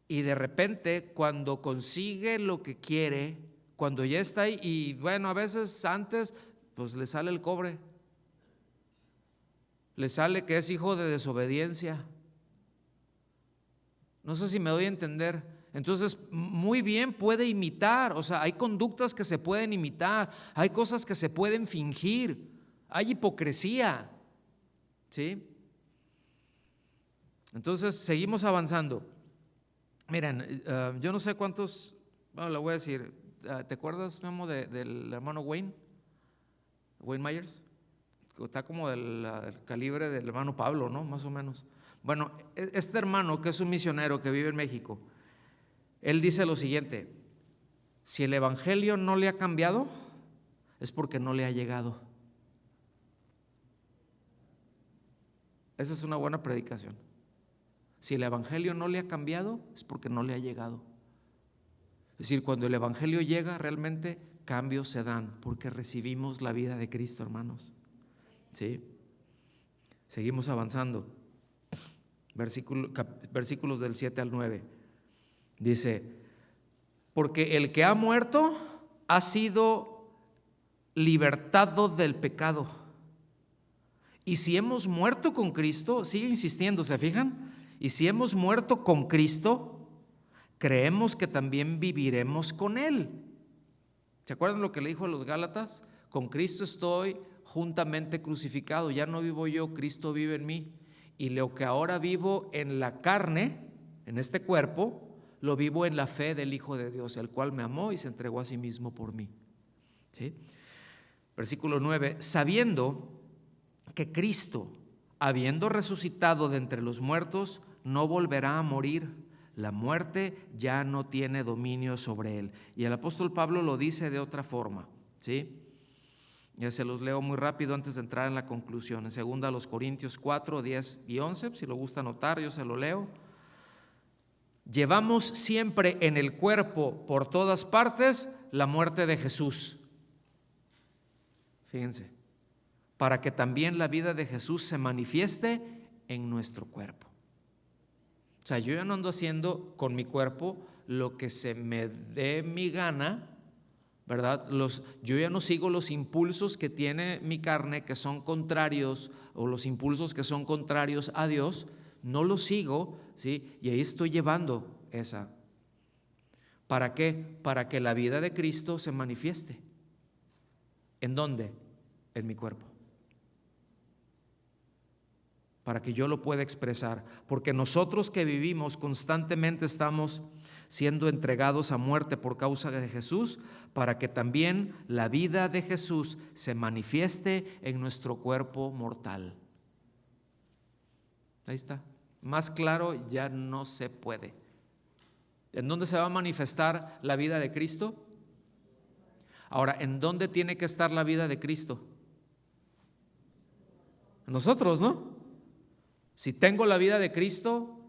Y de repente, cuando consigue lo que quiere, cuando ya está ahí, y bueno, a veces antes, pues le sale el cobre, le sale que es hijo de desobediencia. No sé si me doy a entender. Entonces, muy bien puede imitar, o sea, hay conductas que se pueden imitar, hay cosas que se pueden fingir, hay hipocresía, ¿sí? Entonces, seguimos avanzando. Miren, yo no sé cuántos, bueno, le voy a decir, ¿te acuerdas, Memo, del hermano Wayne Myers? Está como del calibre del hermano Pablo, ¿no? Más o menos. Bueno, este hermano que es un misionero que vive en México, él dice lo siguiente: si el evangelio no le ha cambiado, es porque no le ha llegado. Esa es una buena predicación. Si el evangelio no le ha cambiado, es porque no le ha llegado. Es decir, cuando el evangelio llega, realmente cambios se dan, porque recibimos la vida de Cristo, hermanos. ¿Sí? Seguimos avanzando. Versículos del 7 al 9. Dice: porque el que ha muerto ha sido libertado del pecado. Y si hemos muerto con Cristo, sigue insistiendo, ¿se fijan? Y si hemos muerto con Cristo, creemos que también viviremos con Él. ¿Se acuerdan lo que le dijo a los Gálatas? Con Cristo estoy juntamente crucificado, ya no vivo yo, Cristo vive en mí. Y lo que ahora vivo en la carne, en este cuerpo, lo vivo en la fe del Hijo de Dios, el cual me amó y se entregó a sí mismo por mí. ¿Sí? Versículo 9, sabiendo que Cristo, habiendo resucitado de entre los muertos, no volverá a morir, la muerte ya no tiene dominio sobre él. Y el apóstol Pablo lo dice de otra forma, ¿sí? Ya se los leo muy rápido antes de entrar en la conclusión. En 2 Corintios 4, 10 y 11, si lo gusta anotar, yo se lo leo. Llevamos siempre en el cuerpo por todas partes la muerte de Jesús. Fíjense, para que también la vida de Jesús se manifieste en nuestro cuerpo. O sea, yo ya no ando haciendo con mi cuerpo lo que se me dé mi gana, ¿verdad? Yo ya no sigo los impulsos que tiene mi carne, que son contrarios, o los impulsos que son contrarios a Dios, no los sigo, ¿sí? Y ahí estoy llevando esa. ¿Para qué? Para que la vida de Cristo se manifieste. ¿En dónde? En mi cuerpo. Para que yo lo pueda expresar, porque nosotros que vivimos constantemente estamos siendo entregados a muerte por causa de Jesús, para que también la vida de Jesús se manifieste en nuestro cuerpo mortal. Ahí está. Más claro ya no se puede. ¿En dónde se va a manifestar la vida de Cristo? Ahora, ¿en dónde tiene que estar la vida de Cristo? Nosotros, ¿no? Si tengo la vida de Cristo,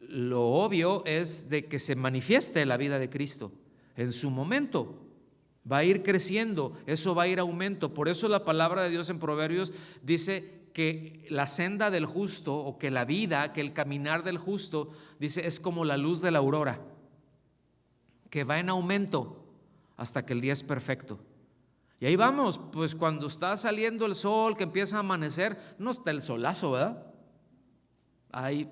lo obvio es de que se manifieste la vida de Cristo. En su momento va a ir creciendo, eso va a ir aumento. Por eso la palabra de Dios en Proverbios dice que la senda del justo, o que la vida, que el caminar del justo, dice, es como la luz de la aurora, que va en aumento hasta que el día es perfecto. Y ahí vamos, pues cuando está saliendo el sol, que empieza a amanecer, no está el solazo, ¿verdad? Hay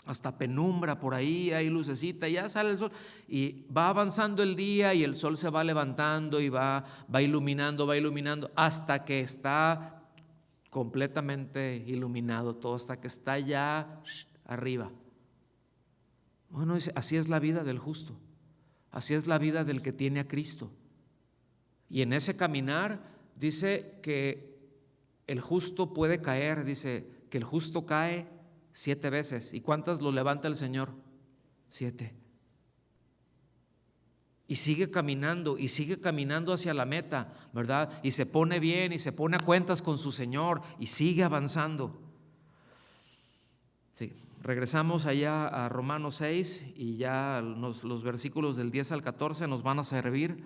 hasta penumbra por ahí, hay lucecita, y ya sale el sol y va avanzando el día y el sol se va levantando y va iluminando hasta que está completamente iluminado todo, hasta que está ya arriba. Bueno, así es la vida del justo, así es la vida del que tiene a Cristo. Y en ese caminar dice que el justo puede caer, dice que el justo cae 7 veces. ¿Y cuántas lo levanta el Señor? 7. Y sigue caminando hacia la meta, ¿verdad? Y se pone bien y se pone a cuentas con su Señor y sigue avanzando. Sí. Regresamos allá a Romanos 6 y ya los versículos del 10 al 14 nos van a servir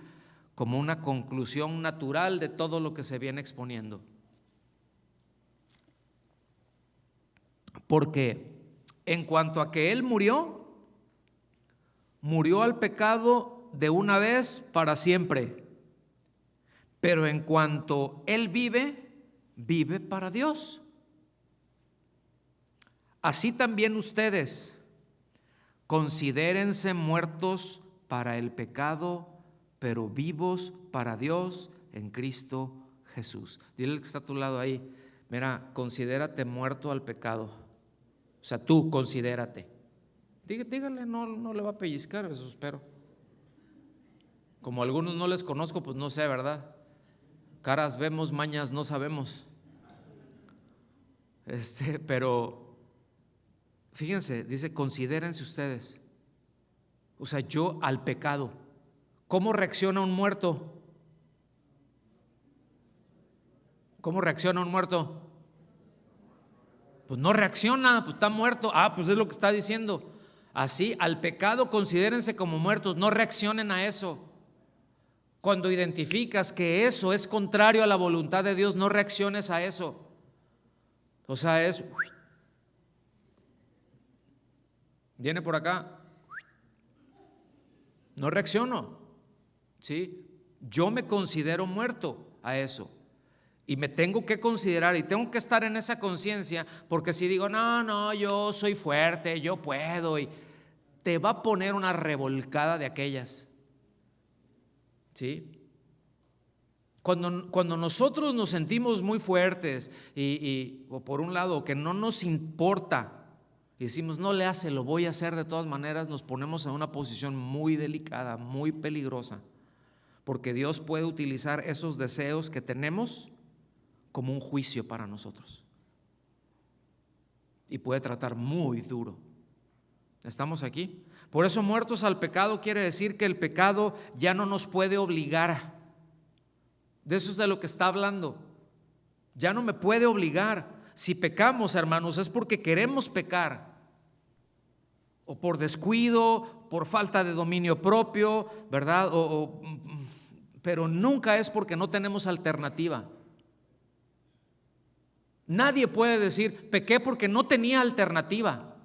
como una conclusión natural de todo lo que se viene exponiendo. Porque en cuanto a que Él murió al pecado de una vez para siempre. Pero en cuanto Él vive para Dios. Así también ustedes considérense muertos para el pecado, pero vivos para Dios en Cristo Jesús. Dile al que está a tu lado ahí, mira, considérate muerto al pecado. O sea, tú considérate. Dígale, no le va a pellizcar, eso espero. Como a algunos no les conozco, pues no sé, ¿verdad? Caras vemos, mañas no sabemos. Pero fíjense, dice, considérense ustedes. O sea, yo al pecado. ¿Cómo reacciona un muerto? ¿Cómo reacciona un muerto? Pues no reacciona, pues está muerto. Pues es lo que está diciendo. Así, al pecado considérense como muertos, no reaccionen a eso. Cuando identificas que eso es contrario a la voluntad de Dios, no reacciones a eso. O sea, viene por acá, no reacciono, ¿sí? Yo me considero muerto a eso. Y me tengo que considerar y tengo que estar en esa conciencia, porque si digo, no, yo soy fuerte, yo puedo, y te va a poner una revolcada de aquellas, ¿sí? Cuando nosotros nos sentimos muy fuertes o por un lado que no nos importa y decimos, no le hace, lo voy a hacer de todas maneras, nos ponemos en una posición muy delicada, muy peligrosa, porque Dios puede utilizar esos deseos que tenemos como un juicio para nosotros y puede tratar muy duro. ¿Estamos aquí? Por eso muertos al pecado quiere decir que el pecado ya no nos puede obligar. De eso es de lo que está hablando. Ya no me puede obligar. Si pecamos, hermanos, es porque queremos pecar, o por descuido, por falta de dominio propio, ¿verdad? Pero nunca es porque no tenemos alternativa. Nadie puede decir, pequé porque no tenía alternativa.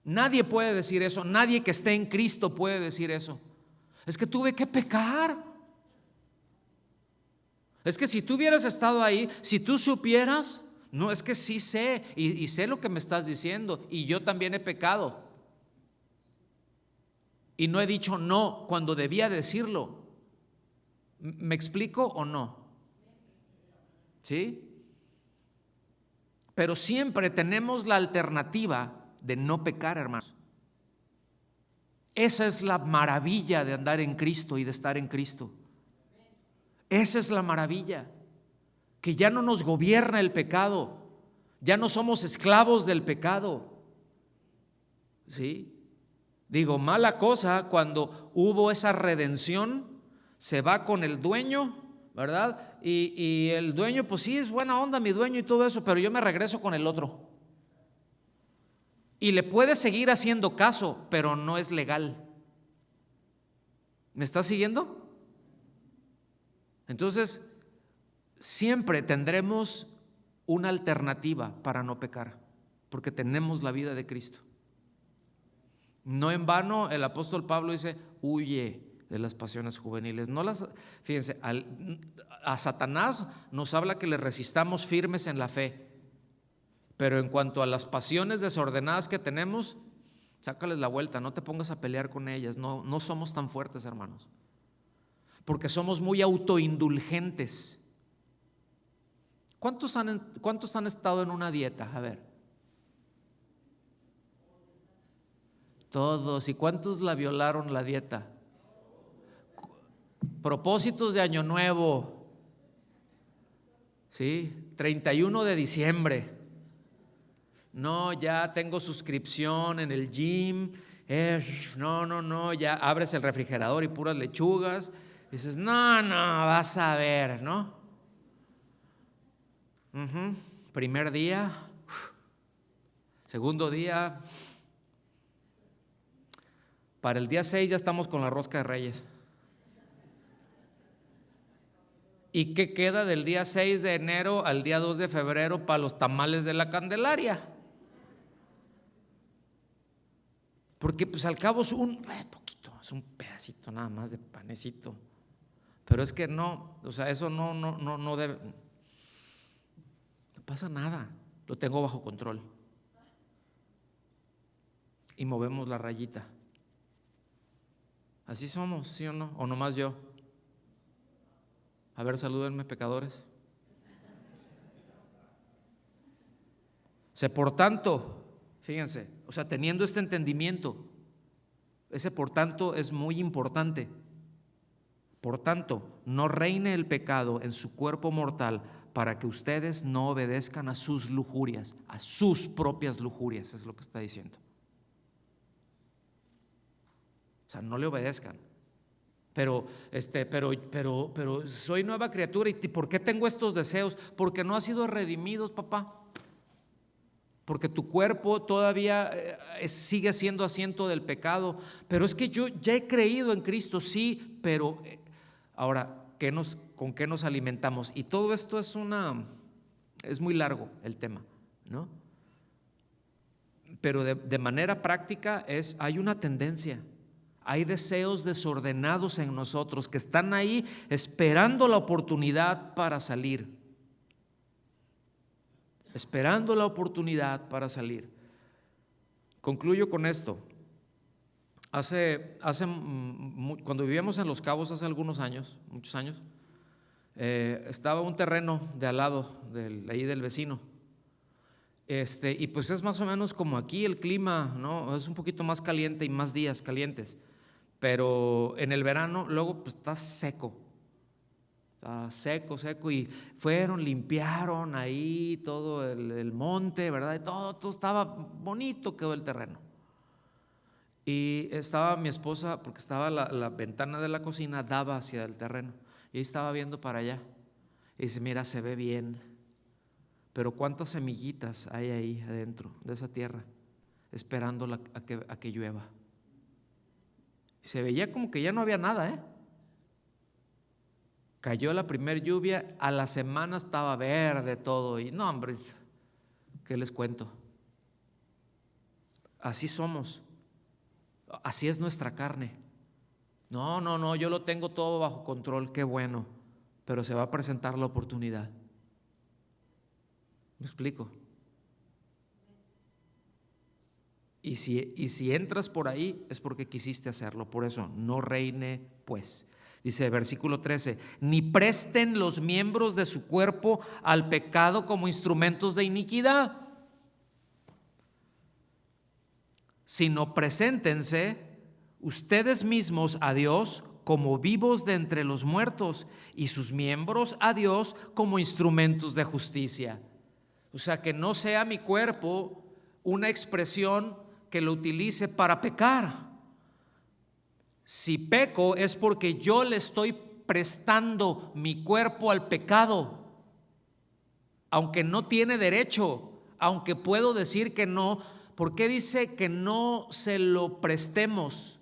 Nadie puede decir eso. Nadie que esté en Cristo puede decir eso. Es que tuve que pecar. Es que si tú hubieras estado ahí, si tú supieras, no, es que sí sé y sé lo que me estás diciendo y yo también he pecado. Y no he dicho no cuando debía decirlo. ¿Me explico o no? ¿Sí? Pero siempre tenemos la alternativa de no pecar, hermanos. Esa es la maravilla de andar en Cristo y de estar en Cristo. Esa es la maravilla, que ya no nos gobierna el pecado, ya no somos esclavos del pecado. ¿Sí? Digo, mala cosa cuando hubo esa redención, se va con el dueño, ¿verdad? Y el dueño, pues sí, es buena onda mi dueño y todo eso, pero yo me regreso con el otro. Y le puede seguir haciendo caso, pero no es legal. ¿Me está siguiendo? Entonces, siempre tendremos una alternativa para no pecar, porque tenemos la vida de Cristo. No en vano el apóstol Pablo dice, huye de las pasiones juveniles. Fíjense, a Satanás nos habla que le resistamos firmes en la fe, Pero en cuanto a las pasiones desordenadas que tenemos, sácales la vuelta, no te pongas a pelear con ellas. No somos tan fuertes, hermanos, porque somos muy autoindulgentes. ¿Cuántos han estado en una dieta? A ver. Todos. ¿Y cuántos la violaron la dieta? Propósitos de Año Nuevo, ¿sí? 31 de diciembre. No, ya tengo suscripción en el gym. No, ya abres el refrigerador y puras lechugas. Dices, no, vas a ver, ¿no? Primer día, segundo día. Para el día 6 ya estamos con la rosca de Reyes. ¿Y qué queda del día 6 de enero al día 2 de febrero para los tamales de la Candelaria? Porque pues al cabo es un poquito, es un pedacito nada más de panecito. Pero es que no, o sea, eso no debe, no pasa nada, lo tengo bajo control. Y movemos la rayita. Así somos, ¿sí o no? ¿O nomás yo? A ver, salúdenme, pecadores. Por tanto, fíjense, o sea, teniendo este entendimiento, ese por tanto es muy importante. Por tanto, no reine el pecado en su cuerpo mortal, para que ustedes no obedezcan a sus lujurias, a sus propias lujurias, es lo que está diciendo. O sea, no le obedezcan. Pero soy nueva criatura. ¿Y por qué tengo estos deseos? Porque no has sido redimidos, papá. Porque tu cuerpo todavía sigue siendo asiento del pecado. Pero es que yo ya he creído en Cristo, sí, pero ahora, ¿con qué nos alimentamos? Y todo esto es muy largo el tema, ¿no? Pero de manera práctica hay una tendencia. Hay deseos desordenados en nosotros que están ahí esperando la oportunidad para salir. Esperando la oportunidad para salir. Concluyo con esto. Cuando vivíamos en Los Cabos hace algunos años, muchos años, estaba un terreno de al lado, ahí del vecino. Y pues es más o menos como aquí el clima, ¿no? Es un poquito más caliente y más días calientes. Pero en el verano luego pues está seco y limpiaron ahí todo el monte, ¿verdad? Y todo estaba bonito, quedó el terreno. Y estaba mi esposa, porque estaba la ventana de la cocina daba hacia el terreno, y estaba viendo para allá y dice, mira, se ve bien, pero cuántas semillitas hay ahí adentro de esa tierra esperando a que llueva. Se veía como que ya no había nada, Cayó la primer lluvia, a la semana estaba verde todo. Y no, hombre, ¿qué les cuento? Así somos. Así es nuestra carne. No, yo lo tengo todo bajo control, qué bueno. Pero se va a presentar la oportunidad. ¿Me explico? Y si entras por ahí es porque quisiste hacerlo. Por eso, no reine pues. Dice versículo 13, ni presten los miembros de su cuerpo al pecado como instrumentos de iniquidad, sino preséntense ustedes mismos a Dios como vivos de entre los muertos y sus miembros a Dios como instrumentos de justicia. O sea, que no sea mi cuerpo una expresión que lo utilice para pecar. Si peco es porque yo le estoy prestando mi cuerpo al pecado, aunque no tiene derecho, aunque puedo decir que no. ¿Por qué dice que no se lo prestemos?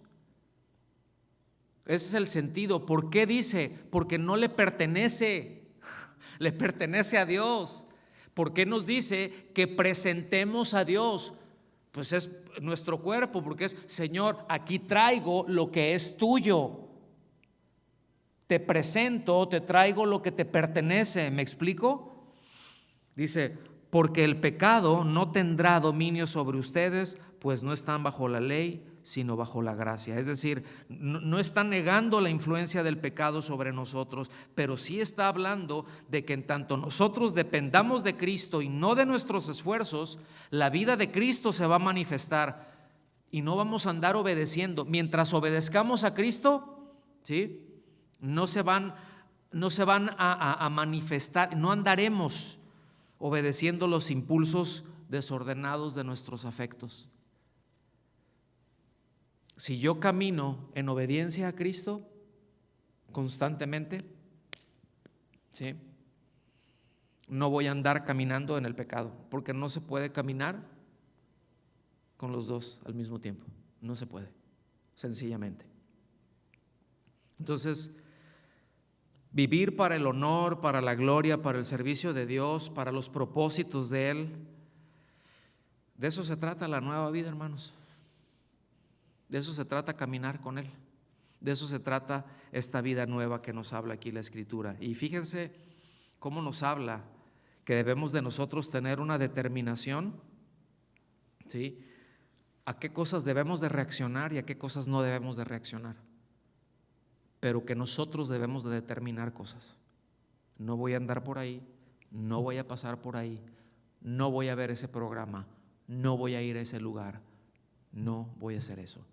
Ese es el sentido. ¿Por qué dice? Porque no le pertenece, le pertenece a Dios. ¿Por qué nos dice que presentemos a Dios? Pues es nuestro cuerpo, porque es, Señor, aquí traigo lo que es tuyo. Te presento, te traigo lo que te pertenece. ¿Me explico? Dice, porque el pecado no tendrá dominio sobre ustedes, pues no están bajo la ley, sino bajo la gracia. Es decir, no está negando la influencia del pecado sobre nosotros, pero sí está hablando de que en tanto nosotros dependamos de Cristo y no de nuestros esfuerzos, la vida de Cristo se va a manifestar y no vamos a andar obedeciendo. Mientras obedezcamos a Cristo, ¿sí?, no se van a manifestar, no andaremos obedeciendo los impulsos desordenados de nuestros afectos. Si yo camino en obediencia a Cristo constantemente, ¿sí?, no voy a andar caminando en el pecado, porque no se puede caminar con los dos al mismo tiempo. No se puede, sencillamente. Entonces, vivir para el honor, para la gloria, para el servicio de Dios, para los propósitos de Él, de eso se trata la nueva vida, hermanos. De eso se trata caminar con Él. De eso se trata esta vida nueva que nos habla aquí la Escritura. Y fíjense cómo nos habla que debemos de nosotros tener una determinación, ¿sí?, a qué cosas debemos de reaccionar y a qué cosas no debemos de reaccionar. Pero que nosotros debemos de determinar cosas. No voy a andar por ahí, no voy a pasar por ahí, no voy a ver ese programa, no voy a ir a ese lugar, no voy a hacer eso.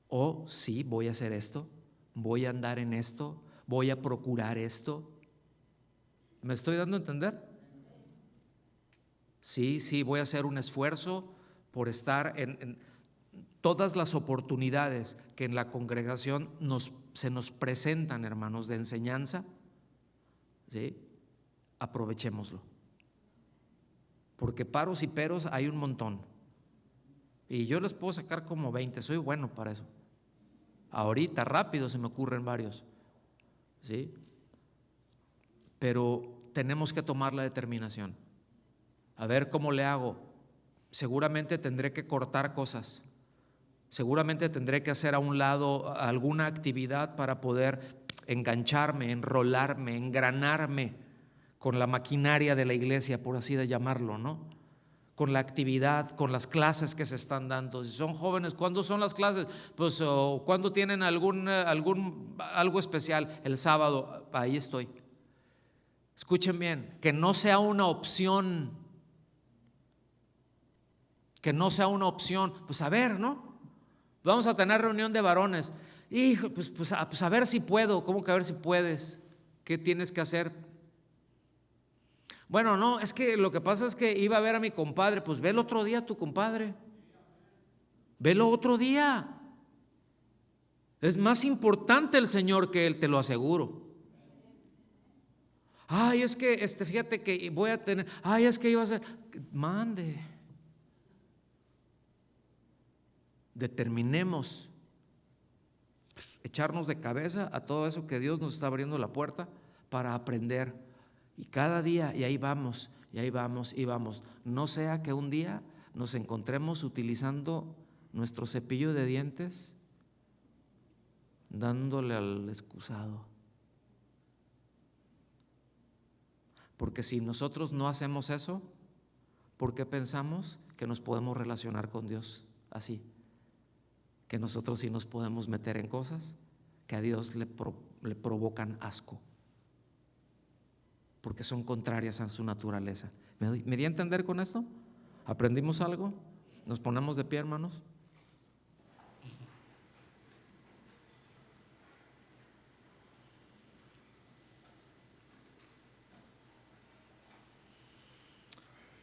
O sí, voy a hacer esto, voy a andar en esto, voy a procurar esto. ¿Me estoy dando a entender? Sí, voy a hacer un esfuerzo por estar en todas las oportunidades que en la congregación se nos presentan, hermanos, de enseñanza, ¿sí?, aprovechémoslo. Porque paros y peros hay un montón. Y yo les puedo sacar como 20, soy bueno para eso. Ahorita, rápido, se me ocurren varios, ¿sí? Pero tenemos que tomar la determinación. A ver cómo le hago. Seguramente tendré que cortar cosas. Seguramente tendré que hacer a un lado alguna actividad para poder engancharme, enrolarme, engranarme con la maquinaria de la iglesia, por así de llamarlo, ¿no? Con la actividad, con las clases que se están dando. Si son jóvenes, ¿cuándo son las clases? Pues ¿cuándo tienen algo especial? El sábado, ahí estoy. Escuchen bien, que no sea una opción. Que no sea una opción. Pues a ver, ¿no? Vamos a tener reunión de varones. Hijo, pues a ver si puedo. ¿Cómo que a ver si puedes? ¿Qué tienes que hacer? Bueno, no, es que lo que pasa es que iba a ver a mi compadre. Pues ve el otro día a tu compadre. Velo otro día. Es más importante el Señor que Él, te lo aseguro. Ay, es que fíjate que voy a tener. Ay, es que iba a ser. Mande. Determinemos echarnos de cabeza a todo eso que Dios nos está abriendo la puerta para aprender. Y cada día, y ahí vamos, y ahí vamos, y vamos. No sea que un día nos encontremos utilizando nuestro cepillo de dientes, dándole al excusado. Porque si nosotros no hacemos eso, ¿por qué pensamos que nos podemos relacionar con Dios así? Que nosotros sí nos podemos meter en cosas que a Dios le provocan asco, porque son contrarias a su naturaleza. ¿Me di a entender con esto? ¿Aprendimos algo? ¿Nos ponemos de pie, hermanos?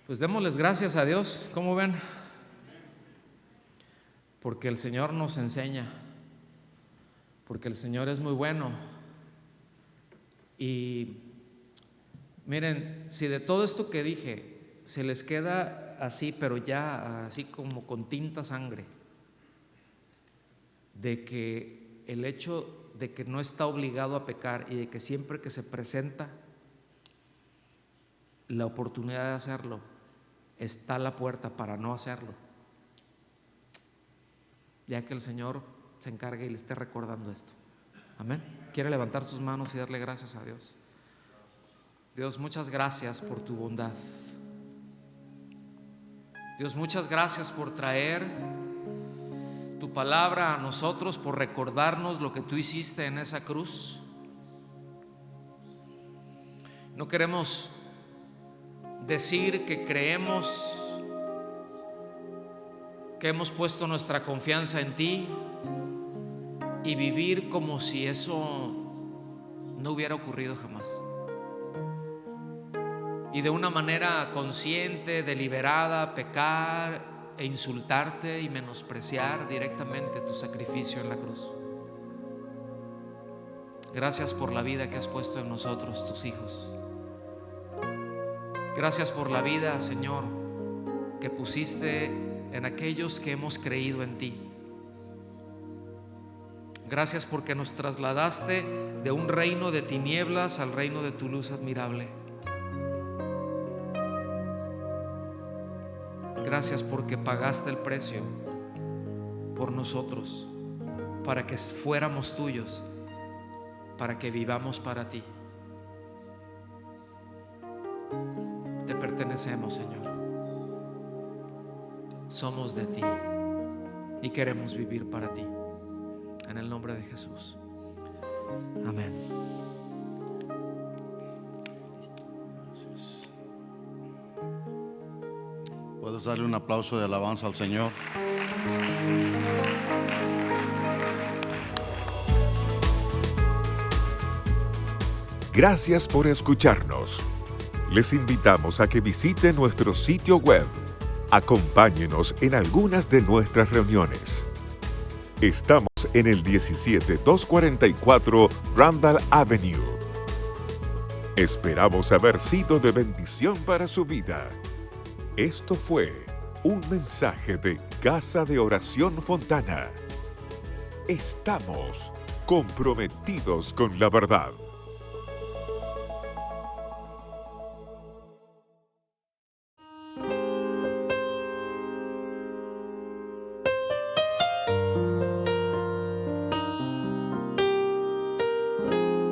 Pues démosles gracias a Dios, ¿cómo ven? Porque el Señor nos enseña, porque el Señor es muy bueno. Y miren, si de todo esto que dije se les queda así, pero ya así como con tinta sangre, de que el hecho de que no está obligado a pecar y de que siempre que se presenta la oportunidad de hacerlo, está a la puerta para no hacerlo, ya que el Señor se encargue y le esté recordando esto. Amén. ¿Quiere levantar sus manos y darle gracias a Dios? Dios, muchas gracias por tu bondad. Dios, muchas gracias por traer tu palabra a nosotros, por recordarnos lo que tú hiciste en esa cruz. No queremos decir que creemos, que hemos puesto nuestra confianza en ti y vivir como si eso no hubiera ocurrido jamás. Y de una manera consciente, deliberada, pecar e insultarte y menospreciar directamente tu sacrificio en la cruz. Gracias por la vida que has puesto en nosotros, tus hijos. Gracias por la vida, Señor, que pusiste en aquellos que hemos creído en ti. Gracias porque nos trasladaste de un reino de tinieblas al reino de tu luz admirable. Gracias porque pagaste el precio por nosotros, para que fuéramos tuyos, para que vivamos para ti. Te pertenecemos, Señor. Somos de ti y queremos vivir para ti. En el nombre de Jesús. Amén. Puedes darle un aplauso de alabanza al Señor. Gracias por escucharnos. Les invitamos a que visiten nuestro sitio web. Acompáñenos en algunas de nuestras reuniones. Estamos en el 17244 Randall Avenue. Esperamos haber sido de bendición para su vida. Esto fue un mensaje de Casa de Oración Fontana. Estamos comprometidos con la verdad.